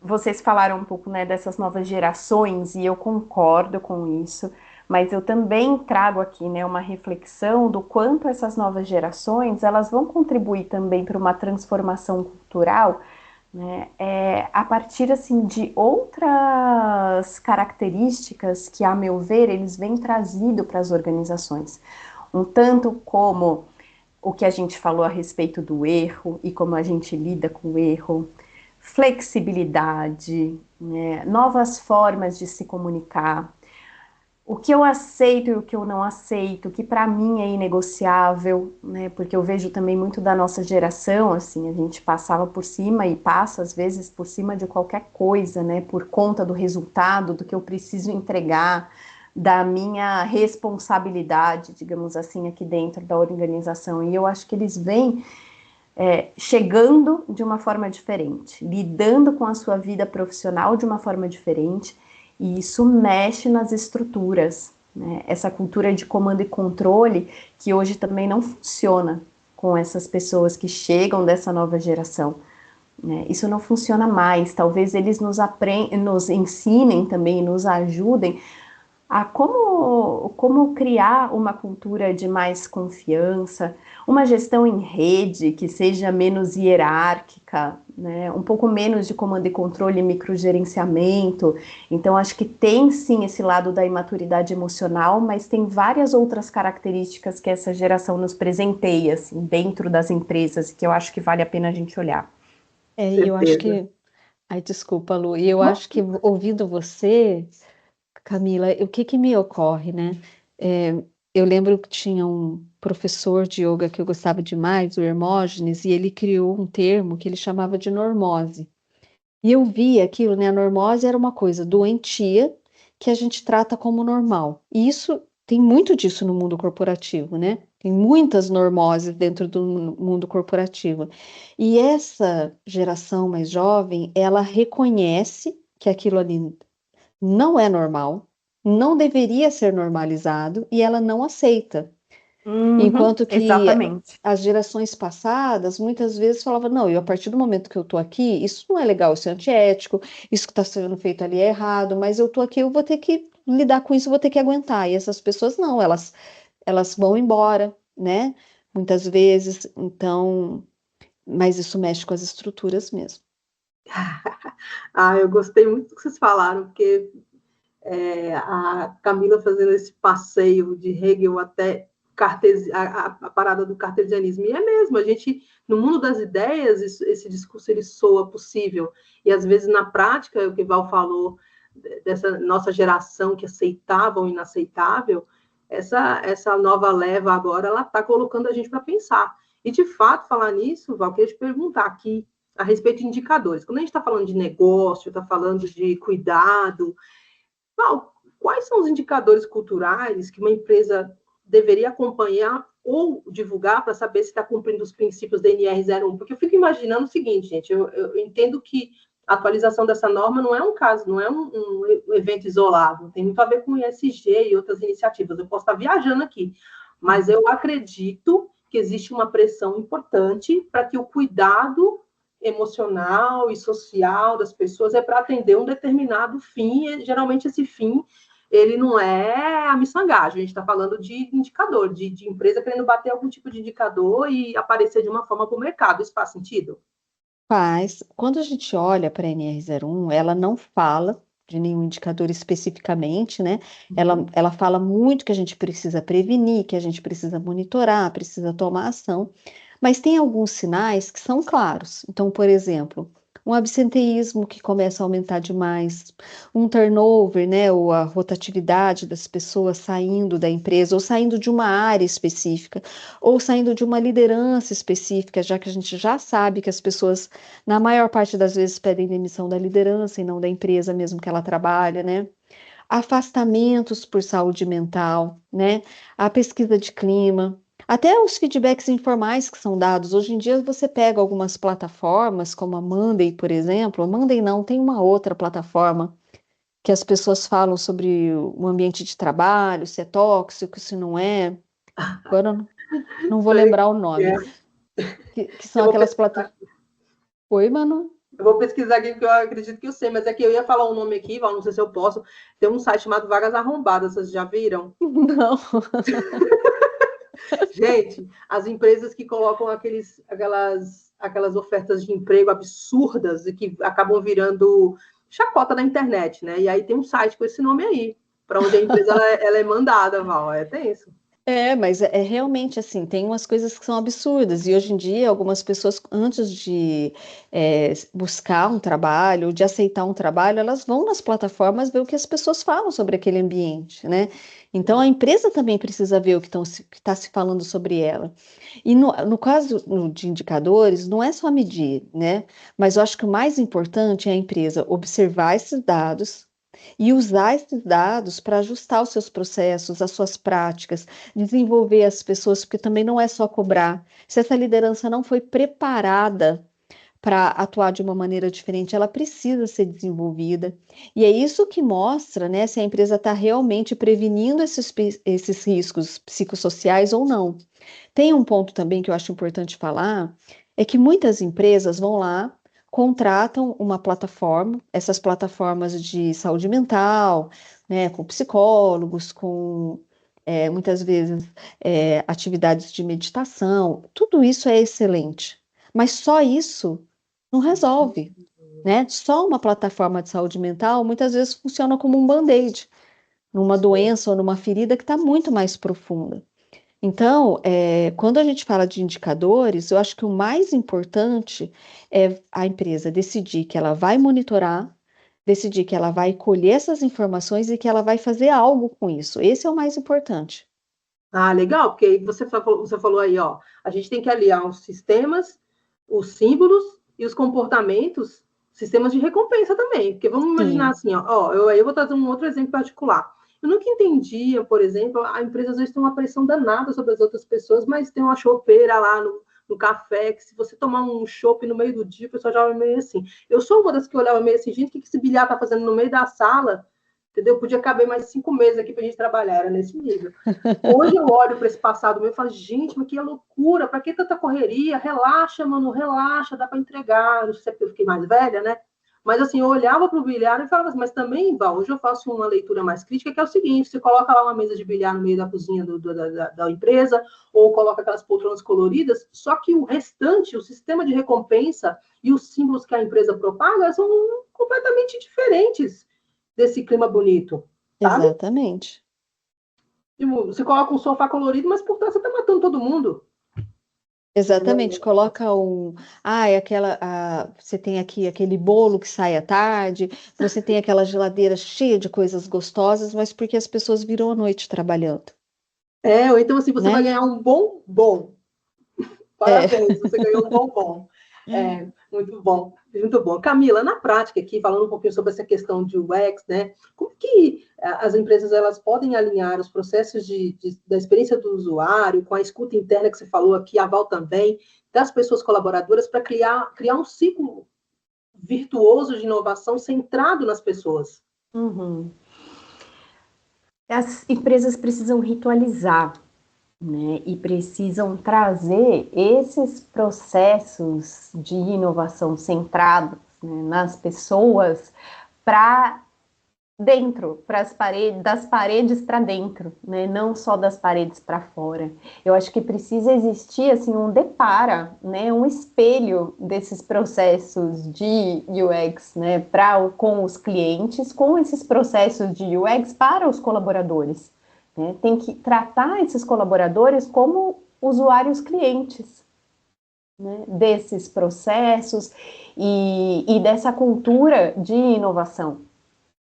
Speaker 3: vocês falaram um pouco, né, dessas novas gerações, e eu concordo com isso, mas eu também trago aqui, né, uma reflexão do quanto essas novas gerações, elas vão contribuir também para uma transformação cultural, né, a partir, assim, de outras características que, a meu ver, eles vêm trazido para as organizações. Um tanto como o que a gente falou a respeito do erro e como a gente lida com o erro, flexibilidade, né, novas formas de se comunicar, o que eu aceito e o que eu não aceito, o que para mim é inegociável, né, porque eu vejo também muito da nossa geração, assim, a gente passava por cima e passa às vezes por cima de qualquer coisa, né, por conta do resultado, do que eu preciso entregar, da minha responsabilidade, digamos assim, aqui dentro da organização. E eu acho que eles vêm chegando de uma forma diferente, lidando com a sua vida profissional de uma forma diferente, e isso mexe nas estruturas, né? Essa cultura de comando e controle que hoje também não funciona com essas pessoas que chegam dessa nova geração. Né? Isso não funciona mais. Talvez eles nos ensinem também, nos ajudem a como criar uma cultura de mais confiança, uma gestão em rede que seja menos hierárquica, né? Um pouco menos de comando e controle e microgerenciamento. Então, acho que tem sim esse lado da imaturidade emocional, mas tem várias outras características que essa geração nos presenteia, assim, dentro das empresas, que eu acho que vale a pena a gente olhar.
Speaker 2: E eu acho que. Ai, desculpa, Lu. E eu acho que ouvindo você, Camila, o que me ocorre, né? Eu lembro que tinha um professor de yoga que eu gostava demais, o Hermógenes, e ele criou um termo que ele chamava de normose. E eu vi aquilo, né? A normose era uma coisa doentia que a gente trata como normal. E isso tem muito disso no mundo corporativo, né? Tem muitas normoses dentro do mundo corporativo. E essa geração mais jovem, ela reconhece que aquilo ali não é normal, não deveria ser normalizado e ela não aceita. Enquanto que
Speaker 3: exatamente.
Speaker 2: as gerações passadas muitas vezes falavam, não, a partir do momento que eu estou aqui, isso não é legal, isso é antiético, isso que está sendo feito ali é errado, mas eu estou aqui, eu vou ter que lidar com isso, vou ter que aguentar. E essas pessoas não, elas vão embora, né? Muitas vezes, então, mas isso mexe com as estruturas mesmo.
Speaker 1: Eu gostei muito do que vocês falaram, porque a Camila fazendo esse passeio de Hegel até a parada do cartesianismo. E é mesmo, a gente, no mundo das ideias, esse discurso ele soa possível. E às vezes, na prática, o que Val falou, dessa nossa geração que aceitava o inaceitável, essa nova leva agora, ela está colocando a gente para pensar. E, de fato, falar nisso, Val, queria te perguntar aqui, a respeito de indicadores. Quando a gente está falando de negócio, está falando de cuidado, quais são os indicadores culturais que uma empresa deveria acompanhar ou divulgar para saber se está cumprindo os princípios da NR01? Porque eu fico imaginando o seguinte, gente, eu entendo que a atualização dessa norma não é um caso, não é um evento isolado, tem muito a ver com o ESG e outras iniciativas. Eu posso estar viajando aqui, mas eu acredito que existe uma pressão importante para que o cuidado emocional e social das pessoas é para atender um determinado fim, e geralmente esse fim ele não é a miçangagem, a gente está falando de indicador, de empresa querendo bater algum tipo de indicador e aparecer de uma forma para o mercado. Isso faz sentido?
Speaker 2: Faz. Quando a gente olha para a NR01, ela não fala de nenhum indicador especificamente, né? Ela fala muito que a gente precisa prevenir, que a gente precisa monitorar, precisa tomar ação, mas tem alguns sinais que são claros. Então, por exemplo, um absenteísmo que começa a aumentar demais, um turnover, né, ou a rotatividade das pessoas saindo da empresa, ou saindo de uma área específica, ou saindo de uma liderança específica, já que a gente já sabe que as pessoas, na maior parte das vezes, pedem demissão da liderança e não da empresa mesmo que ela trabalha, né? Afastamentos por saúde mental, né? A pesquisa de clima, até os feedbacks informais que são dados. Hoje em dia você pega algumas plataformas, como a Monday, por exemplo. A Monday não, tem uma outra plataforma que as pessoas falam sobre o ambiente de trabalho, se é tóxico, se não é. Agora eu não vou lembrar o nome. Que são aquelas plataformas. Oi, Manu?
Speaker 1: Eu vou pesquisar aqui, porque eu acredito que eu sei, mas é que eu ia falar um nome aqui, Val, não sei se eu posso. Tem um site chamado Vagas Arrombadas, vocês já viram?
Speaker 2: Não.
Speaker 1: Gente, as empresas que colocam aquelas ofertas de emprego absurdas e que acabam virando chacota na internet, né? E aí tem um site com esse nome aí, para onde a empresa ela é mandada, Val. É tenso.
Speaker 2: Mas é realmente assim, tem umas coisas que são absurdas, e hoje em dia algumas pessoas, antes de buscar um trabalho, ou de aceitar um trabalho, elas vão nas plataformas ver o que as pessoas falam sobre aquele ambiente, né? Então a empresa também precisa ver o que está se falando sobre ela. E no caso de indicadores, não é só medir, né? Mas eu acho que o mais importante é a empresa observar esses dados e usar esses dados para ajustar os seus processos, as suas práticas, desenvolver as pessoas, porque também não é só cobrar. Se essa liderança não foi preparada para atuar de uma maneira diferente, ela precisa ser desenvolvida. E é isso que mostra, né, se a empresa está realmente prevenindo esses riscos psicossociais ou não. Tem um ponto também que eu acho importante falar, é que muitas empresas vão lá, contratam uma plataforma, essas plataformas de saúde mental, né, com psicólogos, com muitas vezes atividades de meditação, tudo isso é excelente, mas só isso não resolve, né? Só uma plataforma de saúde mental muitas vezes funciona como um band-aid numa doença ou numa ferida que está muito mais profunda. Então, quando a gente fala de indicadores, eu acho que o mais importante é a empresa decidir que ela vai monitorar, decidir que ela vai colher essas informações e que ela vai fazer algo com isso. Esse é o mais importante.
Speaker 1: Ah, legal, porque você falou aí, ó, a gente tem que aliar os sistemas, os símbolos e os comportamentos, sistemas de recompensa também, porque vamos imaginar assim, ó, eu vou trazer um outro exemplo particular. Eu nunca entendia, por exemplo, a empresa às vezes tem uma pressão danada sobre as outras pessoas, mas tem uma chopeira lá no café, que se você tomar um chopp no meio do dia, o pessoal já vai meio assim. Eu sou uma das que olhava meio assim, gente, o que esse bilhar tá fazendo no meio da sala? Entendeu? Podia caber mais 5 meses aqui para a gente trabalhar, era nesse nível. Hoje eu olho para esse passado meu e falo, gente, mas que loucura, para que tanta correria? Relaxa, mano, relaxa, dá para entregar. Não sei se é porque eu fiquei mais velha, né? Mas assim, eu olhava para o bilhar e falava assim, mas também, Val, hoje eu faço uma leitura mais crítica, que é o seguinte, você coloca lá uma mesa de bilhar no meio da cozinha da empresa, ou coloca aquelas poltronas coloridas, só que o restante, o sistema de recompensa e os símbolos que a empresa propaga são completamente diferentes desse clima bonito, sabe?
Speaker 2: Exatamente.
Speaker 1: Você coloca um sofá colorido, mas por trás você está matando todo mundo.
Speaker 2: Exatamente, coloca você tem aqui aquele bolo que sai à tarde, você tem aquela geladeira cheia de coisas gostosas, mas porque as pessoas viram a noite trabalhando.
Speaker 1: Ou então assim, você vai ganhar um bombom. Parabéns, você ganhou um bombom. Muito bom, muito bom. Camila, na prática aqui, falando um pouquinho sobre essa questão de UX, né? Como que as empresas elas podem alinhar os processos da experiência do usuário com a escuta interna que você falou aqui, a Val também, das pessoas colaboradoras, para criar um ciclo virtuoso de inovação centrado nas pessoas?
Speaker 3: Uhum. As empresas precisam ritualizar, né, e precisam trazer esses processos de inovação centrados, né, nas pessoas para dentro, para as paredes, das paredes para dentro, né, não só das paredes para fora. Eu acho que precisa existir assim um depara, né, um espelho desses processos de UX, né, com os clientes, com esses processos de UX para os colaboradores. Né? Tem que tratar esses colaboradores como usuários clientes, né, desses processos e dessa cultura de inovação.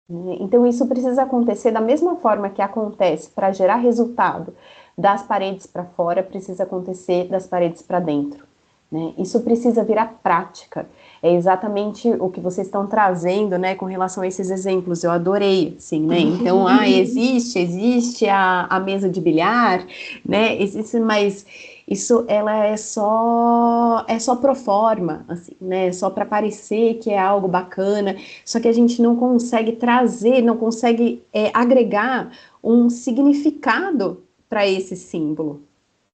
Speaker 3: Né? Então, isso precisa acontecer da mesma forma que acontece para gerar resultado das paredes para fora, precisa acontecer das paredes para dentro. Né? Isso precisa virar prática. É exatamente o que vocês estão trazendo, né, com relação a esses exemplos. Eu adorei, assim, né? Então, existe a mesa de bilhar, né? Existe, mas isso ela é só pro forma, assim, né? Só para parecer que é algo bacana. Só que a gente não consegue trazer, não consegue agregar um significado para esse símbolo.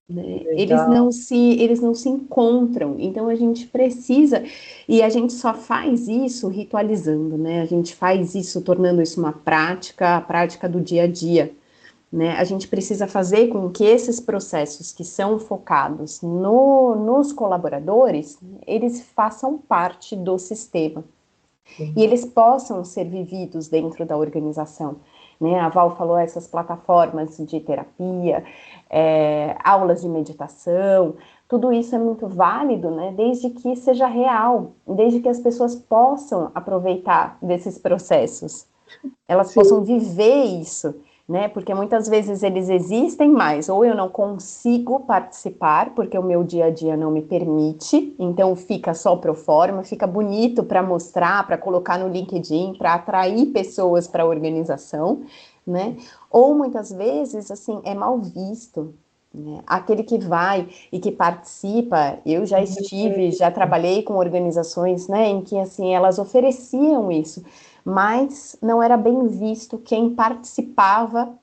Speaker 3: Né? Eles não se encontram, então a gente precisa, e a gente só faz isso ritualizando, né? A gente faz isso, tornando isso uma prática, a prática do dia a dia, né? A gente precisa fazer com que esses processos que são focados nos colaboradores, eles façam parte do sistema. E eles possam ser vividos dentro da organização. Né? A Val falou essas plataformas de terapia, aulas de meditação, tudo isso é muito válido, né? Desde que seja real, desde que as pessoas possam aproveitar desses processos, elas possam viver isso. Né? Porque muitas vezes eles existem, mas ou eu não consigo participar, porque o meu dia a dia não me permite, então fica só pro forma, fica bonito para mostrar, para colocar no LinkedIn, para atrair pessoas para a organização, né? Ou muitas vezes, assim, é mal visto. Né? Aquele que vai e que participa, eu já trabalhei com organizações, né, em que, assim, elas ofereciam isso, mas não era bem visto quem participava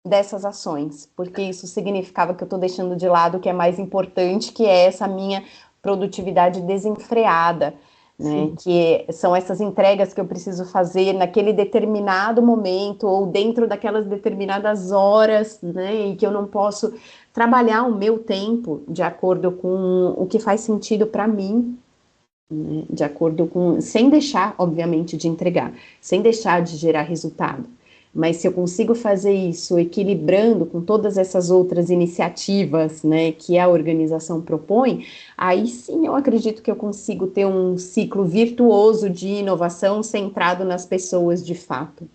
Speaker 3: dessas ações, porque isso significava que eu estou deixando de lado o que é mais importante, que é essa minha produtividade desenfreada, né? Que são essas entregas que eu preciso fazer naquele determinado momento ou dentro daquelas determinadas horas, né? E que eu não posso trabalhar o meu tempo de acordo com o que faz sentido para mim. De acordo com, sem deixar, obviamente, de entregar, sem deixar de gerar resultado. Mas se eu consigo fazer isso equilibrando com todas essas outras iniciativas, né, que a organização propõe, aí sim eu acredito que eu consigo ter um ciclo virtuoso de inovação centrado nas pessoas de fato.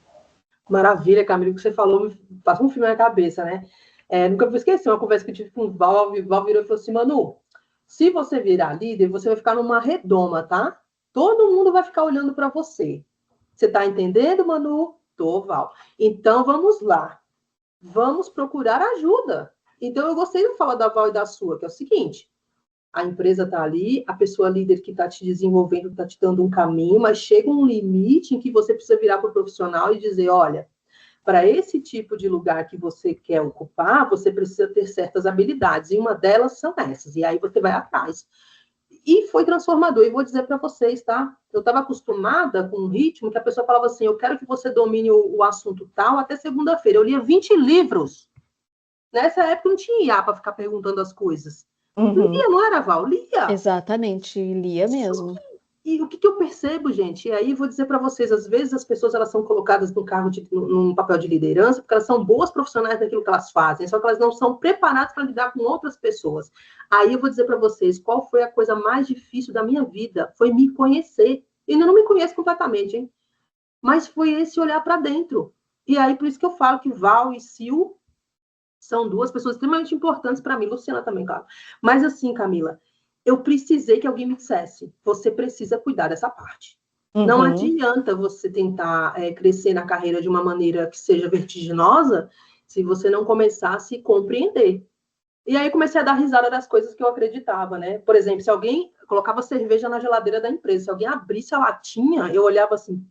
Speaker 1: Maravilha, Camila, o que você falou passou um filme na cabeça, né? Nunca vou esquecer uma conversa que eu tive com o Val virou e falou assim, Manu, se você virar líder, você vai ficar numa redoma, tá? Todo mundo vai ficar olhando para você. Você tá entendendo, Manu? Tô, Val. Então, vamos lá. Vamos procurar ajuda. Então, eu gostei de falar da Val e da sua, que é o seguinte, a empresa tá ali, a pessoa líder que tá te desenvolvendo, tá te dando um caminho, mas chega um limite em que você precisa virar para o profissional e dizer, olha, para esse tipo de lugar que você quer ocupar, você precisa ter certas habilidades, e uma delas são essas, e aí você vai atrás. E foi transformador, e vou dizer para vocês, tá? Eu estava acostumada com um ritmo que a pessoa falava assim, eu quero que você domine o assunto tal até segunda-feira. Eu lia 20 livros. Nessa época não tinha IA para ficar perguntando as coisas. Lia, não era, Val? Lia.
Speaker 2: Exatamente, lia mesmo.
Speaker 1: E o que eu percebo, gente, e aí vou dizer para vocês, às vezes as pessoas elas são colocadas num papel de liderança porque elas são boas profissionais naquilo que elas fazem, só que elas não são preparadas para lidar com outras pessoas. Aí eu vou dizer para vocês, qual foi a coisa mais difícil da minha vida? Foi me conhecer. Eu ainda não me conheço completamente, hein? Mas foi esse olhar para dentro. E aí, por isso que eu falo que Val e Sil são duas pessoas extremamente importantes para mim, Luciana também, claro. Mas assim, Camila, eu precisei que alguém me dissesse, você precisa cuidar dessa parte. Não adianta você tentar crescer na carreira de uma maneira que seja vertiginosa se você não começar a se compreender. E aí comecei a dar risada das coisas que eu acreditava, né? Por exemplo, se alguém colocava cerveja na geladeira da empresa, se alguém abrisse a latinha, eu olhava assim,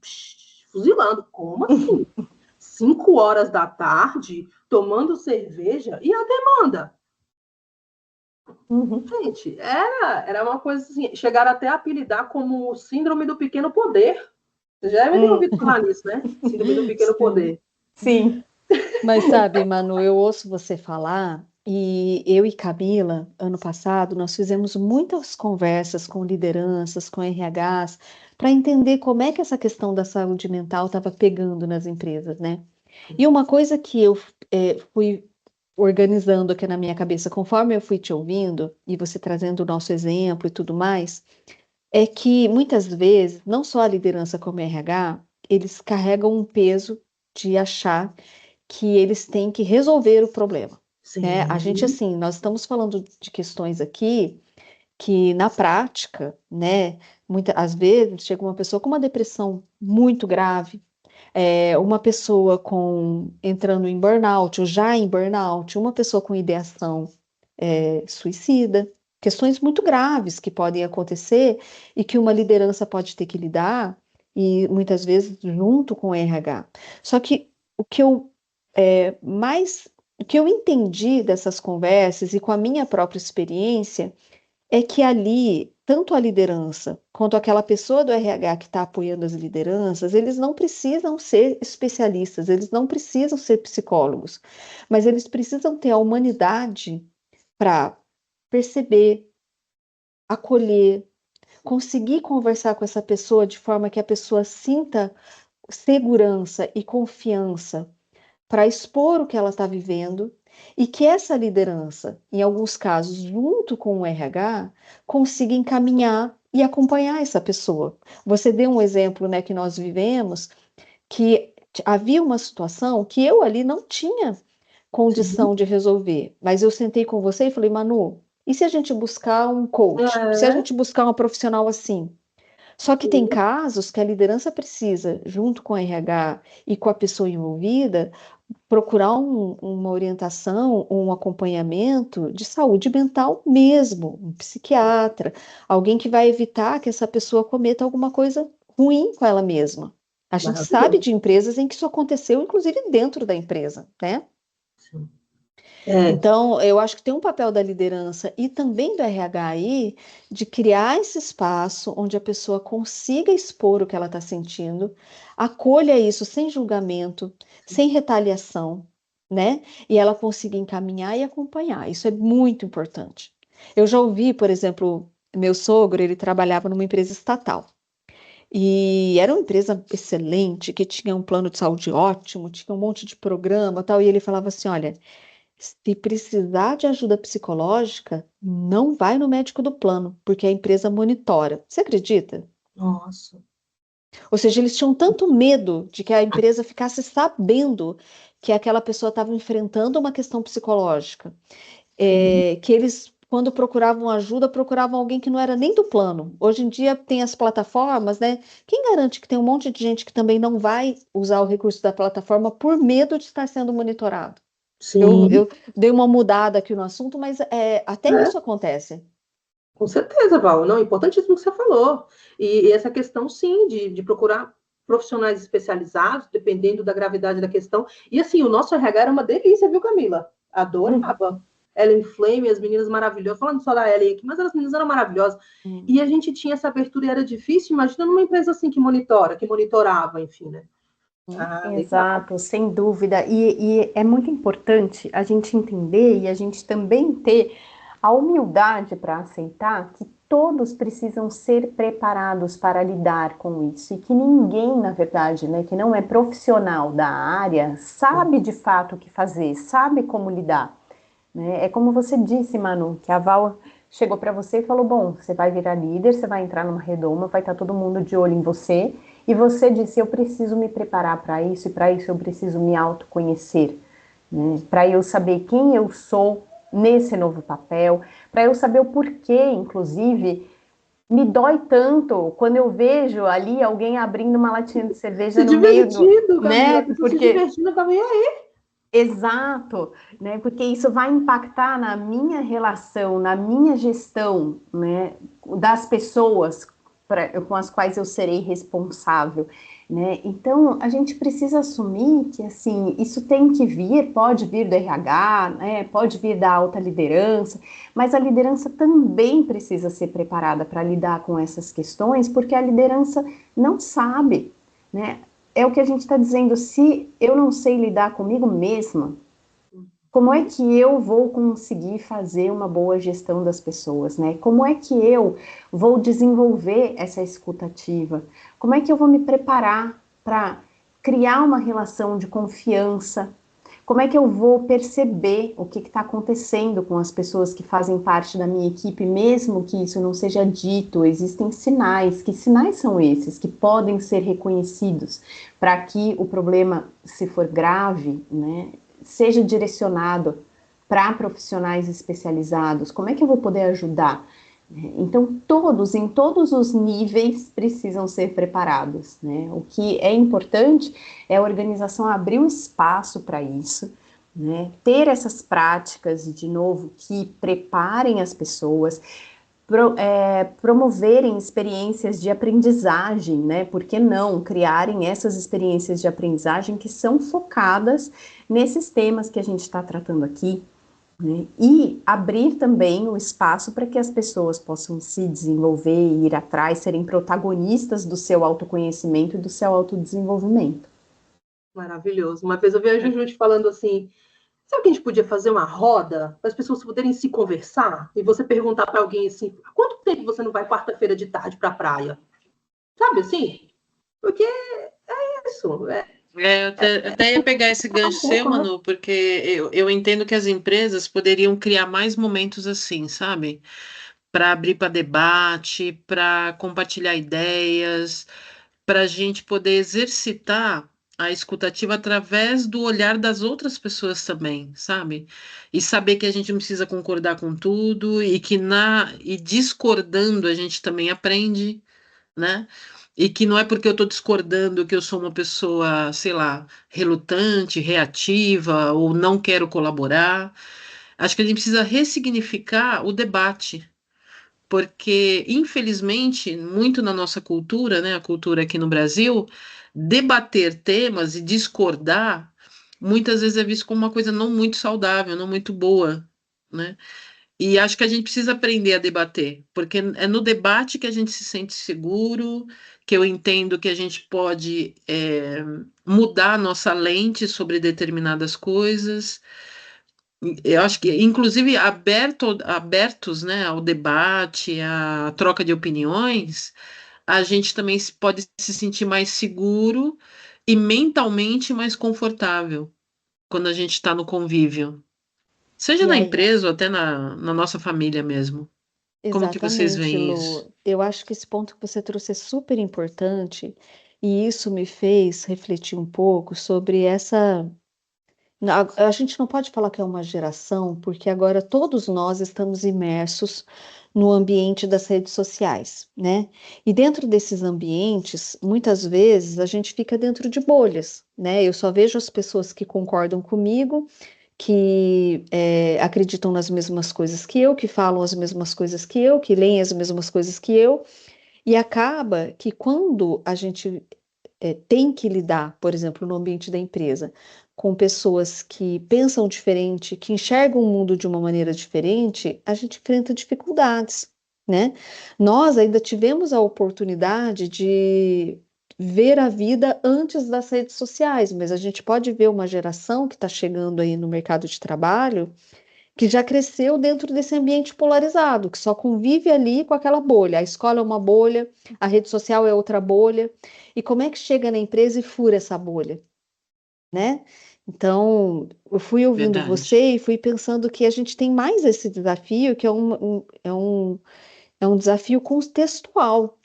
Speaker 1: fuzilando. Como assim? 5 horas da tarde, tomando cerveja, e a demanda? Gente, era uma coisa assim, chegaram até a apelidar como síndrome do pequeno poder. Você já deve ter ouvido falar nisso, né? Síndrome do pequeno poder.
Speaker 3: Sim.
Speaker 2: Mas sabe, Manu, eu ouço você falar e eu e Camila, ano passado, nós fizemos muitas conversas com lideranças, com RHs, para entender como é que essa questão da saúde mental estava pegando nas empresas, né? E uma coisa que eu fui organizando aqui na minha cabeça, conforme eu fui te ouvindo e você trazendo o nosso exemplo e tudo mais, é que muitas vezes, não só a liderança como a RH, eles carregam um peso de achar que eles têm que resolver o problema, né? A gente, assim, nós estamos falando de questões aqui que, na prática, né, às vezes chega uma pessoa com uma depressão muito grave, uma pessoa entrando em burnout ou já em burnout, uma pessoa com ideação suicida, questões muito graves que podem acontecer e que uma liderança pode ter que lidar, e muitas vezes junto com o RH. Só que o que eu o que eu entendi dessas conversas e com a minha própria experiência é que ali, tanto a liderança quanto aquela pessoa do RH que está apoiando as lideranças, eles não precisam ser especialistas, eles não precisam ser psicólogos, mas eles precisam ter a humanidade para perceber, acolher, conseguir conversar com essa pessoa de forma que a pessoa sinta segurança e confiança para expor o que ela está vivendo e que essa liderança, em alguns casos, junto com o RH, consiga encaminhar e acompanhar essa pessoa. Você deu um exemplo, né, que nós vivemos, que havia uma situação que eu ali não tinha condição de resolver, mas eu sentei com você e falei, Manu, e se a gente buscar um coach? Se a gente buscar uma profissional assim? Só que tem casos que a liderança precisa, junto com a RH e com a pessoa envolvida, procurar uma orientação, um acompanhamento de saúde mental mesmo, um psiquiatra, alguém que vai evitar que essa pessoa cometa alguma coisa ruim com ela mesma. A gente sabe de empresas em que isso aconteceu, inclusive dentro da empresa, né?
Speaker 1: Sim.
Speaker 2: Então, eu acho que tem um papel da liderança e também do RH aí de criar esse espaço onde a pessoa consiga expor o que ela está sentindo, acolha isso sem julgamento, sem retaliação, né? E ela consiga encaminhar e acompanhar. Isso é muito importante. Eu já ouvi, por exemplo, meu sogro, ele trabalhava numa empresa estatal. E era uma empresa excelente, que tinha um plano de saúde ótimo, tinha um monte de programa, tal, e ele falava assim, olha, se precisar de ajuda psicológica, não vai no médico do plano, porque a empresa monitora. Você acredita?
Speaker 1: Nossa.
Speaker 2: Ou seja, eles tinham tanto medo de que a empresa ficasse sabendo que aquela pessoa estava enfrentando uma questão psicológica, que eles, quando procuravam ajuda, procuravam alguém que não era nem do plano. Hoje em dia tem as plataformas, né? Quem garante que tem um monte de gente que também não vai usar o recurso da plataforma por medo de estar sendo monitorado? Eu dei uma mudada aqui no assunto, mas até isso acontece.
Speaker 1: Com certeza, Val. Não, importantíssimo o que você falou. E essa questão, sim, de procurar profissionais especializados, dependendo da gravidade da questão. E, assim, o nosso RH era uma delícia, viu, Camila? Adorava. Ellen Flame, as meninas maravilhosas. Falando só da Ellen aqui, mas as meninas eram maravilhosas. E a gente tinha essa abertura e era difícil. Imagina numa empresa assim que monitorava, enfim, né?
Speaker 3: Exato, sem dúvida. E é muito importante a gente entender e a gente também ter a humildade para aceitar que todos precisam ser preparados para lidar com isso e que ninguém, na verdade, né, que não é profissional da área, sabe de fato o que fazer, sabe como lidar. Né? É como você disse, Manu, que a Val chegou para você e falou, bom, você vai virar líder, você vai entrar numa redoma, vai estar todo mundo de olho em você, e você disse, eu preciso me preparar para isso, e para isso eu preciso me autoconhecer, né? Para eu saber quem eu sou, nesse novo papel, para eu saber o porquê, inclusive, me dói tanto quando eu vejo ali alguém abrindo uma latinha de cerveja
Speaker 1: Se
Speaker 3: no meio do,
Speaker 1: divertindo, Camila,
Speaker 3: né?
Speaker 1: a pessoa se
Speaker 3: Porque
Speaker 1: divertindo também aí.
Speaker 3: exato, né? Porque isso vai impactar na minha relação, na minha gestão, né? Das pessoas com as quais eu serei responsável, né? Então a gente precisa assumir que assim isso tem que vir, pode vir do RH, né? Pode vir da alta liderança, mas a liderança também precisa ser preparada para lidar com essas questões, porque a liderança não sabe, né? É o que a gente está dizendo, se eu não sei lidar comigo mesma, como é que eu vou conseguir fazer uma boa gestão das pessoas, né? Como é que eu vou desenvolver essa escutativa? Como é que eu vou me preparar para criar uma relação de confiança? Como é que eu vou perceber o que está acontecendo com as pessoas que fazem parte da minha equipe, mesmo que isso não seja dito? Existem sinais. Que sinais são esses que podem ser reconhecidos para que o problema, se for grave, né, seja direcionado para profissionais especializados? Como é que eu vou poder ajudar? Então, em todos os níveis, precisam ser preparados, né? O que é importante é a organização abrir um espaço para isso, né? Ter essas práticas, de novo, que preparem as pessoas, promoverem experiências de aprendizagem, né? Por que não criarem essas experiências de aprendizagem que são focadas nesses temas que a gente está tratando aqui, né? E abrir também o espaço para que as pessoas possam se desenvolver, ir atrás, serem protagonistas do seu autoconhecimento e do seu autodesenvolvimento.
Speaker 1: Maravilhoso. Uma vez eu vi a Juju te falando assim, sabe que a gente podia fazer uma roda para as pessoas poderem se conversar e você perguntar para alguém assim, há quanto tempo você não vai quarta-feira de tarde para a praia? Sabe assim? Porque é isso.
Speaker 4: Eu até ia pegar esse gancho seu, Manu, porque eu entendo que as empresas poderiam criar mais momentos assim, sabe? Para abrir para debate, para compartilhar ideias, para a gente poder exercitar a escutativa através do olhar das outras pessoas também, sabe? E saber que a gente não precisa concordar com tudo e que e discordando a gente também aprende, né? E que não é porque eu estou discordando que eu sou uma pessoa, sei lá, relutante, reativa ou não quero colaborar. Acho que a gente precisa ressignificar o debate, porque, infelizmente, muito na nossa cultura, né, a cultura aqui no Brasil, debater temas e discordar muitas vezes é visto como uma coisa não muito saudável, não muito boa, né? E acho que a gente precisa aprender a debater, porque é no debate que a gente se sente seguro, que eu entendo que a gente pode mudar a nossa lente sobre determinadas coisas. Eu acho que, inclusive, abertos, né, ao debate, à troca de opiniões, a gente também pode se sentir mais seguro e mentalmente mais confortável quando a gente está no convívio. Seja
Speaker 2: E
Speaker 4: na
Speaker 2: aí,
Speaker 4: empresa ou até na nossa família mesmo. Como que vocês
Speaker 2: exatamente,
Speaker 4: veem isso?
Speaker 2: Lu. Eu acho que esse ponto que você trouxe é super importante e isso me fez refletir um pouco sobre essa. A gente não pode falar que é uma geração, porque agora todos nós estamos imersos no ambiente das redes sociais, né? E dentro desses ambientes, muitas vezes a gente fica dentro de bolhas, né? Eu só vejo as pessoas que concordam comigo, que acreditam nas mesmas coisas que eu, que falam as mesmas coisas que eu, que leem as mesmas coisas que eu, e acaba que quando a gente tem que lidar, por exemplo, no ambiente da empresa, com pessoas que pensam diferente, que enxergam o mundo de uma maneira diferente, a gente enfrenta dificuldades, né? Nós ainda tivemos a oportunidade de ver a vida antes das redes sociais, mas a gente pode ver uma geração que está chegando aí no mercado de trabalho que já cresceu dentro desse ambiente polarizado, que só convive ali com aquela bolha. A escola é uma bolha, a rede social é outra bolha. E como é que chega na empresa e fura essa bolha, né? Então, eu fui ouvindo
Speaker 4: Verdade.
Speaker 2: você e fui pensando que a gente tem mais esse desafio, que é um desafio contextual,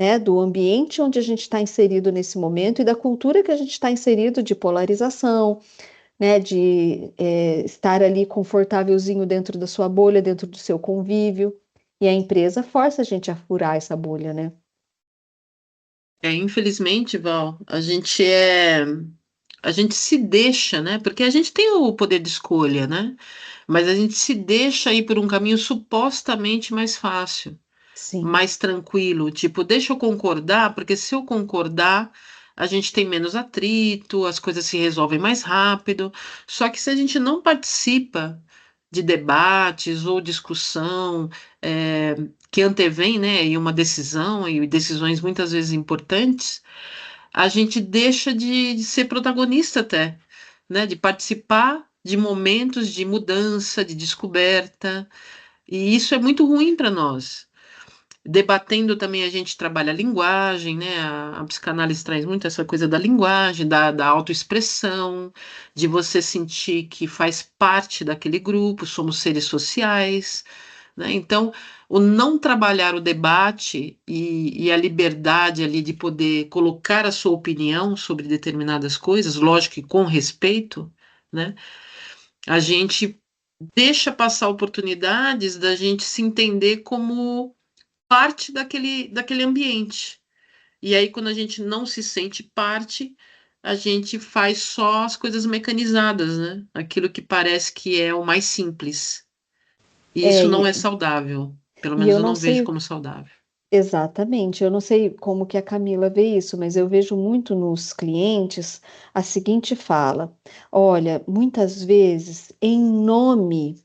Speaker 2: né? Do ambiente onde a gente está inserido nesse momento e da cultura que a gente está inserido de polarização, né, de estar ali confortávelzinho dentro da sua bolha, dentro do seu convívio. E a empresa força a gente a furar essa bolha, né?
Speaker 4: Infelizmente, Val, a gente se deixa, né? Porque a gente tem o poder de escolha, né? Mas a gente se deixa ir por um caminho supostamente mais fácil,
Speaker 2: Sim.
Speaker 4: mais tranquilo. Tipo, deixa eu concordar, porque se eu concordar, a gente tem menos atrito, as coisas se resolvem mais rápido. Só que se a gente não participa de debates ou discussão, é, que antevém, né, e uma decisão, e decisões muitas vezes importantes, a gente deixa de ser protagonista até, né, de participar de momentos de mudança, de descoberta, e isso é muito ruim para nós. Debatendo também a gente trabalha a linguagem, né? A psicanálise traz muito essa coisa da linguagem, da autoexpressão, de você sentir que faz parte daquele grupo, somos seres sociais, né? Então, o não trabalhar o debate e a liberdade ali de poder colocar a sua opinião sobre determinadas coisas, lógico que com respeito, né? A gente deixa passar oportunidades da gente se entender como parte daquele ambiente. E aí, quando a gente não se sente parte, a gente faz só as coisas mecanizadas, né? Aquilo que parece que é o mais simples. E
Speaker 2: É,
Speaker 4: isso não é
Speaker 2: e,
Speaker 4: saudável. Pelo
Speaker 2: e
Speaker 4: menos
Speaker 2: eu
Speaker 4: eu
Speaker 2: não
Speaker 4: não vejo
Speaker 2: sei
Speaker 4: como saudável.
Speaker 2: exatamente, eu não sei como que a Camila vê isso, mas eu vejo muito nos clientes a seguinte fala: olha, muitas vezes, em nome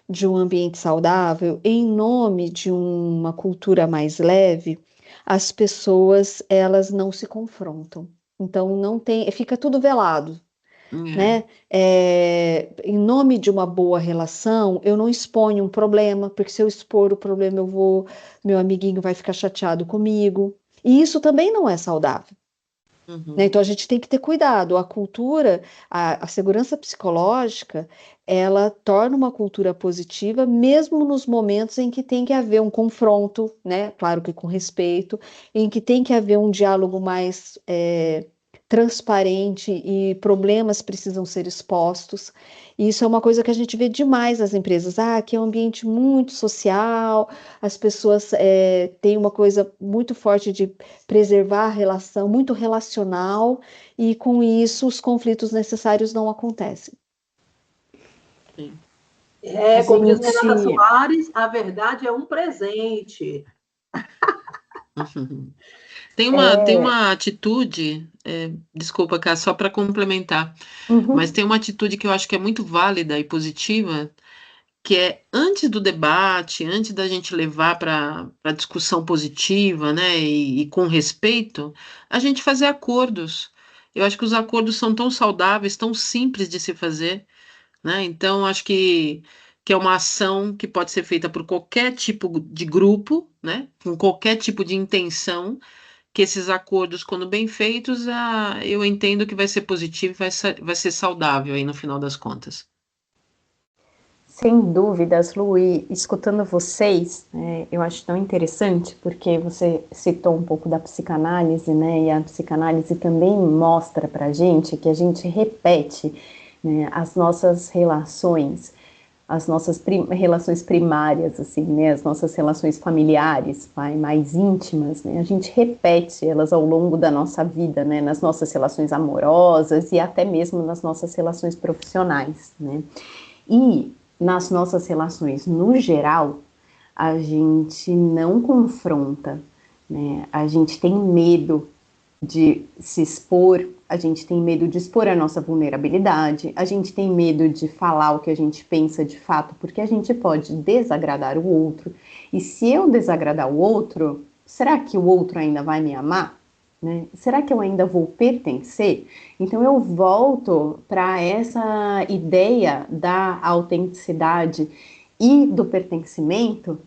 Speaker 2: de um ambiente saudável, em nome de uma cultura mais leve, as pessoas elas não se confrontam. Então não tem, fica tudo velado,
Speaker 4: É.
Speaker 2: né? Em nome de uma boa relação, eu não exponho um problema, porque se eu expor o problema, meu amiguinho vai ficar chateado comigo. E isso também não é saudável, né?
Speaker 4: Uhum.
Speaker 2: Então a gente tem que ter cuidado. A cultura, a segurança psicológica, ela torna uma cultura positiva, mesmo nos momentos em que tem que haver um confronto, né? Claro que com respeito, em que tem que haver um diálogo mais transparente e problemas precisam ser expostos. E isso é uma coisa que a gente vê demais nas empresas. Ah, aqui é um ambiente muito social, as pessoas têm uma coisa muito forte de preservar a relação, muito relacional, e com isso os conflitos necessários não acontecem.
Speaker 4: Sim.
Speaker 3: A
Speaker 1: Como diz Renata
Speaker 3: gente.
Speaker 1: Soares, a verdade é um presente.
Speaker 4: Uhum. Tem
Speaker 3: É,
Speaker 4: uma atitude, desculpa, Cá, só para complementar, mas
Speaker 3: uhum.
Speaker 4: tem uma atitude que eu acho que é muito válida e positiva, que é antes do debate, antes da gente levar para a discussão positiva, né, e com respeito, a gente fazer acordos. Eu acho que os acordos são tão saudáveis, tão simples de se fazer, né? Então, acho que é uma ação que pode ser feita por qualquer tipo de grupo, né, com qualquer tipo de intenção, que esses acordos, quando bem feitos, eu entendo que vai ser positivo e vai ser saudável aí no final das contas.
Speaker 3: Sem dúvidas, Lu, e escutando vocês, eu acho tão interessante, porque você citou um pouco da psicanálise, né? E a psicanálise também mostra pra gente que a gente repete, né, as nossas relações primárias, assim, né? As nossas relações familiares, mais íntimas, né? A gente repete elas ao longo da nossa vida, né? Nas nossas relações amorosas e até mesmo nas nossas relações profissionais, né? E nas nossas relações no geral, a gente não confronta, né? A gente tem medo de se expor, a gente tem medo de expor a nossa vulnerabilidade, a gente tem medo de falar o que a gente pensa de fato, porque a gente pode desagradar o outro. E se eu desagradar o outro, será que o outro ainda vai me amar? Né? Será que eu ainda vou pertencer? Então eu volto para essa ideia da autenticidade e do pertencimento,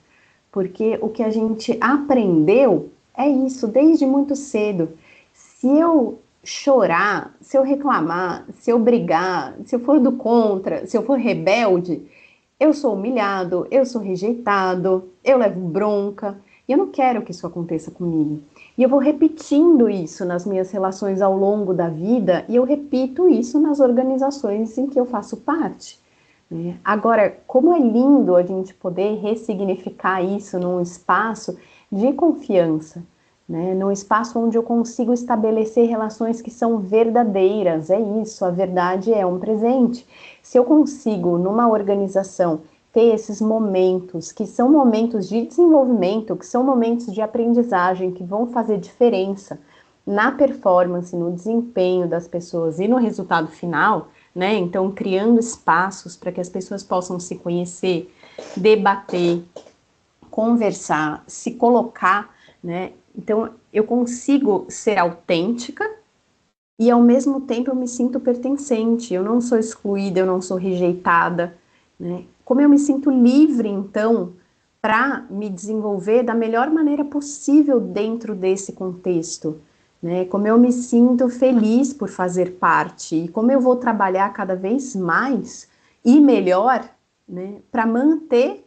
Speaker 3: porque o que a gente aprendeu é isso desde muito cedo. Se eu chorar, se eu reclamar, se eu brigar, se eu for do contra, se eu for rebelde, eu sou humilhado, eu sou rejeitado, eu levo bronca, e eu não quero que isso aconteça comigo. E eu vou repetindo isso nas minhas relações ao longo da vida, e eu repito isso nas organizações em que eu faço parte. Né? Agora, como é lindo a gente poder ressignificar isso num espaço de confiança, né? Num espaço onde eu consigo estabelecer relações que são verdadeiras, é isso, a verdade é um presente. Se eu consigo, numa organização, ter esses momentos, que são momentos de desenvolvimento, que são momentos de aprendizagem, que vão fazer diferença na performance, no desempenho das pessoas e no resultado final, né? Então, criando espaços para que as pessoas possam se conhecer, debater, conversar, se colocar, né? Então, eu consigo ser autêntica e, ao mesmo tempo, eu me sinto pertencente. Eu não sou excluída, eu não sou rejeitada, né? Como eu me sinto livre, então, para me desenvolver da melhor maneira possível dentro desse contexto, né? Como eu me sinto feliz por fazer parte e como eu vou trabalhar cada vez mais e melhor, né, para manter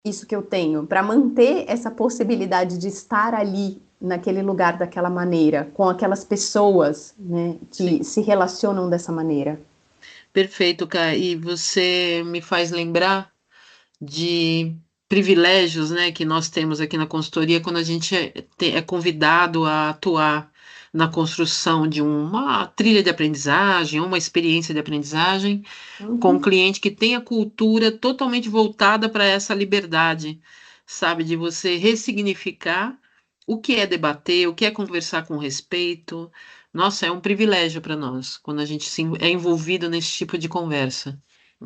Speaker 3: isso que eu tenho, para manter essa possibilidade de estar ali, naquele lugar daquela maneira, com aquelas pessoas, né, que se relacionam dessa maneira.
Speaker 4: Perfeito, Cá. E você me faz lembrar de privilégios, né, que nós temos aqui na consultoria quando a gente é convidado a atuar na construção de uma trilha de aprendizagem, uma experiência de aprendizagem, com um cliente que tem a cultura totalmente voltada para essa liberdade, sabe, de você ressignificar o que é debater, o que é conversar com respeito. Nossa, é um privilégio para nós quando a gente é envolvido nesse tipo de conversa.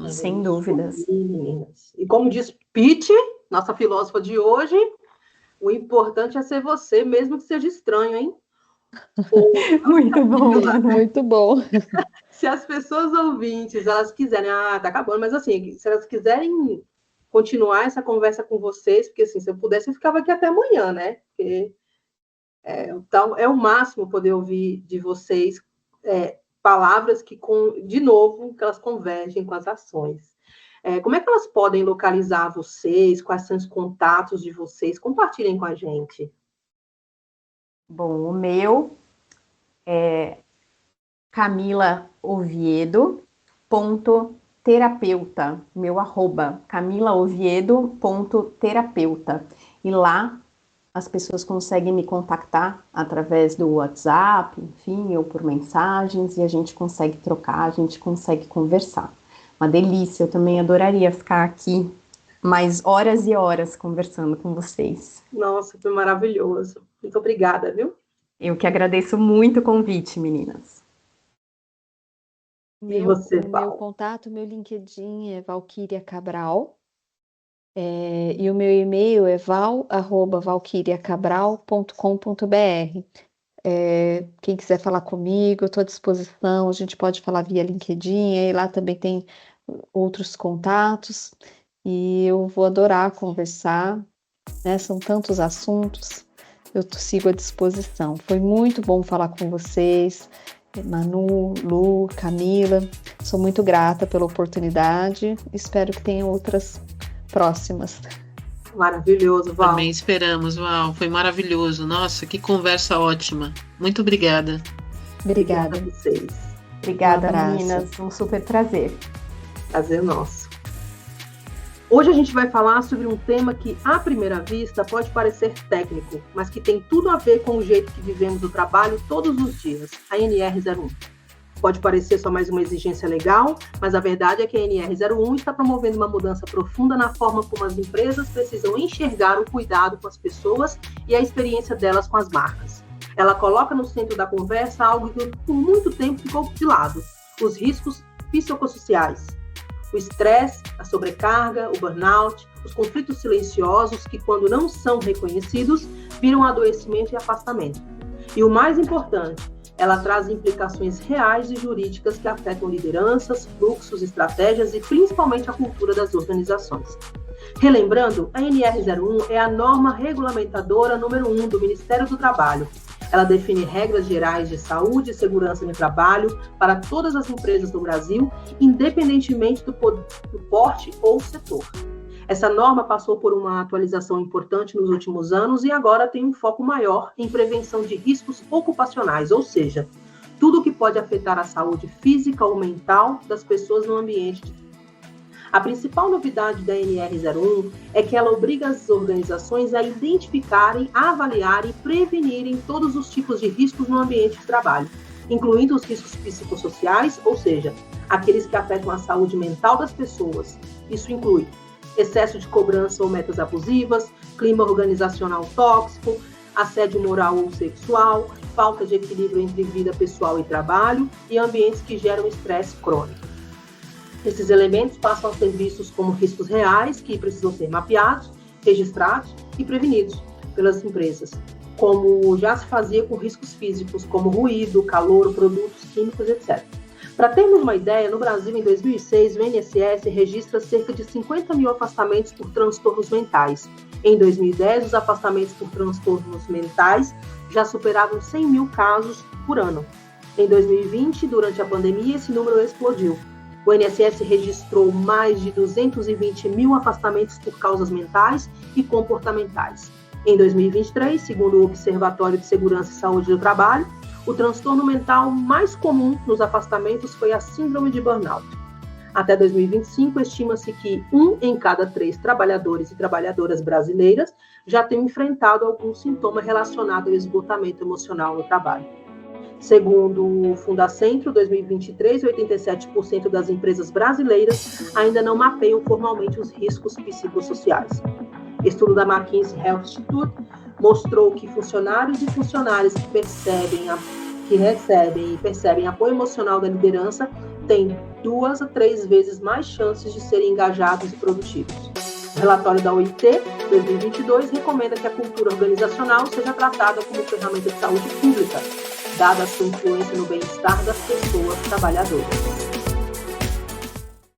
Speaker 3: Sem dúvidas.
Speaker 1: Meninas. E como diz Pete, nossa filósofa de hoje, o importante é ser você, mesmo que seja estranho, hein?
Speaker 3: Muito bom,
Speaker 2: muito bom.
Speaker 1: Se as pessoas ouvintes, elas quiserem, tá acabando, mas assim, se elas quiserem continuar essa conversa com vocês, porque assim, se eu pudesse, eu ficava aqui até amanhã, né? Porque então, é o máximo poder ouvir de vocês palavras que, de novo, que elas convergem com as ações. Como é que elas podem localizar vocês? Quais são os contatos de vocês? Compartilhem com a gente.
Speaker 3: Bom, o meu é camilaoviedo.terapeuta, meu @ camilaoviedo.terapeuta. E lá as pessoas conseguem me contactar através do WhatsApp, enfim, ou por mensagens, e a gente consegue trocar, a gente consegue conversar. Uma delícia, eu também adoraria ficar aqui mais horas e horas conversando com vocês.
Speaker 1: Nossa, foi maravilhoso. Muito obrigada, viu?
Speaker 3: Eu que agradeço muito o convite, meninas.
Speaker 2: Meu contato, meu LinkedIn é Valquíria Cabral. E o meu e-mail é val@valquiriacabral.com.br. Quem quiser falar comigo, eu estou à disposição, a gente pode falar via LinkedIn, e lá também tem outros contatos, e eu vou adorar conversar, né? São tantos assuntos, eu sigo à disposição. Foi muito bom falar com vocês, Manu, Lu, Camila, sou muito grata pela oportunidade, espero que tenha outras próximas.
Speaker 1: Maravilhoso, Val.
Speaker 4: Também esperamos, Val. Foi maravilhoso. Nossa, que conversa ótima. Muito obrigada.
Speaker 2: Obrigada
Speaker 1: a vocês.
Speaker 3: Obrigada, meninas. Um super prazer.
Speaker 1: Prazer nosso. Hoje a gente vai falar sobre um tema que, à primeira vista, pode parecer técnico, mas que tem tudo a ver com o jeito que vivemos o trabalho todos os dias, a NR01. Pode parecer só mais uma exigência legal, mas a verdade é que a NR01 está promovendo uma mudança profunda na forma como as empresas precisam enxergar o cuidado com as pessoas e a experiência delas com as marcas. Ela coloca no centro da conversa algo que por muito tempo ficou de lado: os riscos psicossociais. O estresse, a sobrecarga, o burnout, os conflitos silenciosos que, quando não são reconhecidos, viram adoecimento e afastamento. E o mais importante, ela traz implicações reais e jurídicas que afetam lideranças, fluxos, estratégias e principalmente a cultura das organizações. Relembrando, a NR01 é a norma regulamentadora número 1 do Ministério do Trabalho. Ela define regras gerais de saúde e segurança no trabalho para todas as empresas do Brasil, independentemente do porte ou setor. Essa norma passou por uma atualização importante nos últimos anos e agora tem um foco maior em prevenção de riscos ocupacionais, ou seja, tudo que pode afetar a saúde física ou mental das pessoas no ambiente de trabalho. A principal novidade da NR01 é que ela obriga as organizações a identificarem, avaliarem e prevenirem todos os tipos de riscos no ambiente de trabalho, incluindo os riscos psicossociais, ou seja, aqueles que afetam a saúde mental das pessoas. Isso inclui excesso de cobrança ou metas abusivas, clima organizacional tóxico, assédio moral ou sexual, falta de equilíbrio entre vida pessoal e trabalho e ambientes que geram estresse crônico. Esses elementos passam a ser vistos como riscos reais que precisam ser mapeados, registrados e prevenidos pelas empresas, como já se fazia com riscos físicos, como ruído, calor, produtos químicos, etc. Para termos uma ideia, no Brasil, em 2006, o INSS registra cerca de 50 mil afastamentos por transtornos mentais. Em 2010, os afastamentos por transtornos mentais já superavam 100 mil casos por ano. Em 2020, durante a pandemia, esse número explodiu. O INSS registrou mais de 220 mil afastamentos por causas mentais e comportamentais. Em 2023, segundo o Observatório de Segurança e Saúde do Trabalho, o transtorno mental mais comum nos afastamentos foi a síndrome de burnout. Até 2025, estima-se que 1 em cada 3 trabalhadores e trabalhadoras brasileiras já tenham enfrentado algum sintoma relacionado ao esgotamento emocional no trabalho. Segundo o Fundacentro, 2023, 87% das empresas brasileiras ainda não mapeiam formalmente os riscos psicossociais. Estudo da McKinsey Health Institute mostrou que funcionários e funcionárias que recebem e percebem apoio emocional da liderança têm 2 a 3 vezes mais chances de serem engajados e produtivos. O relatório da OIT, 2022, recomenda que a cultura organizacional seja tratada como ferramenta de saúde pública, dada a sua influência no bem-estar das pessoas trabalhadoras.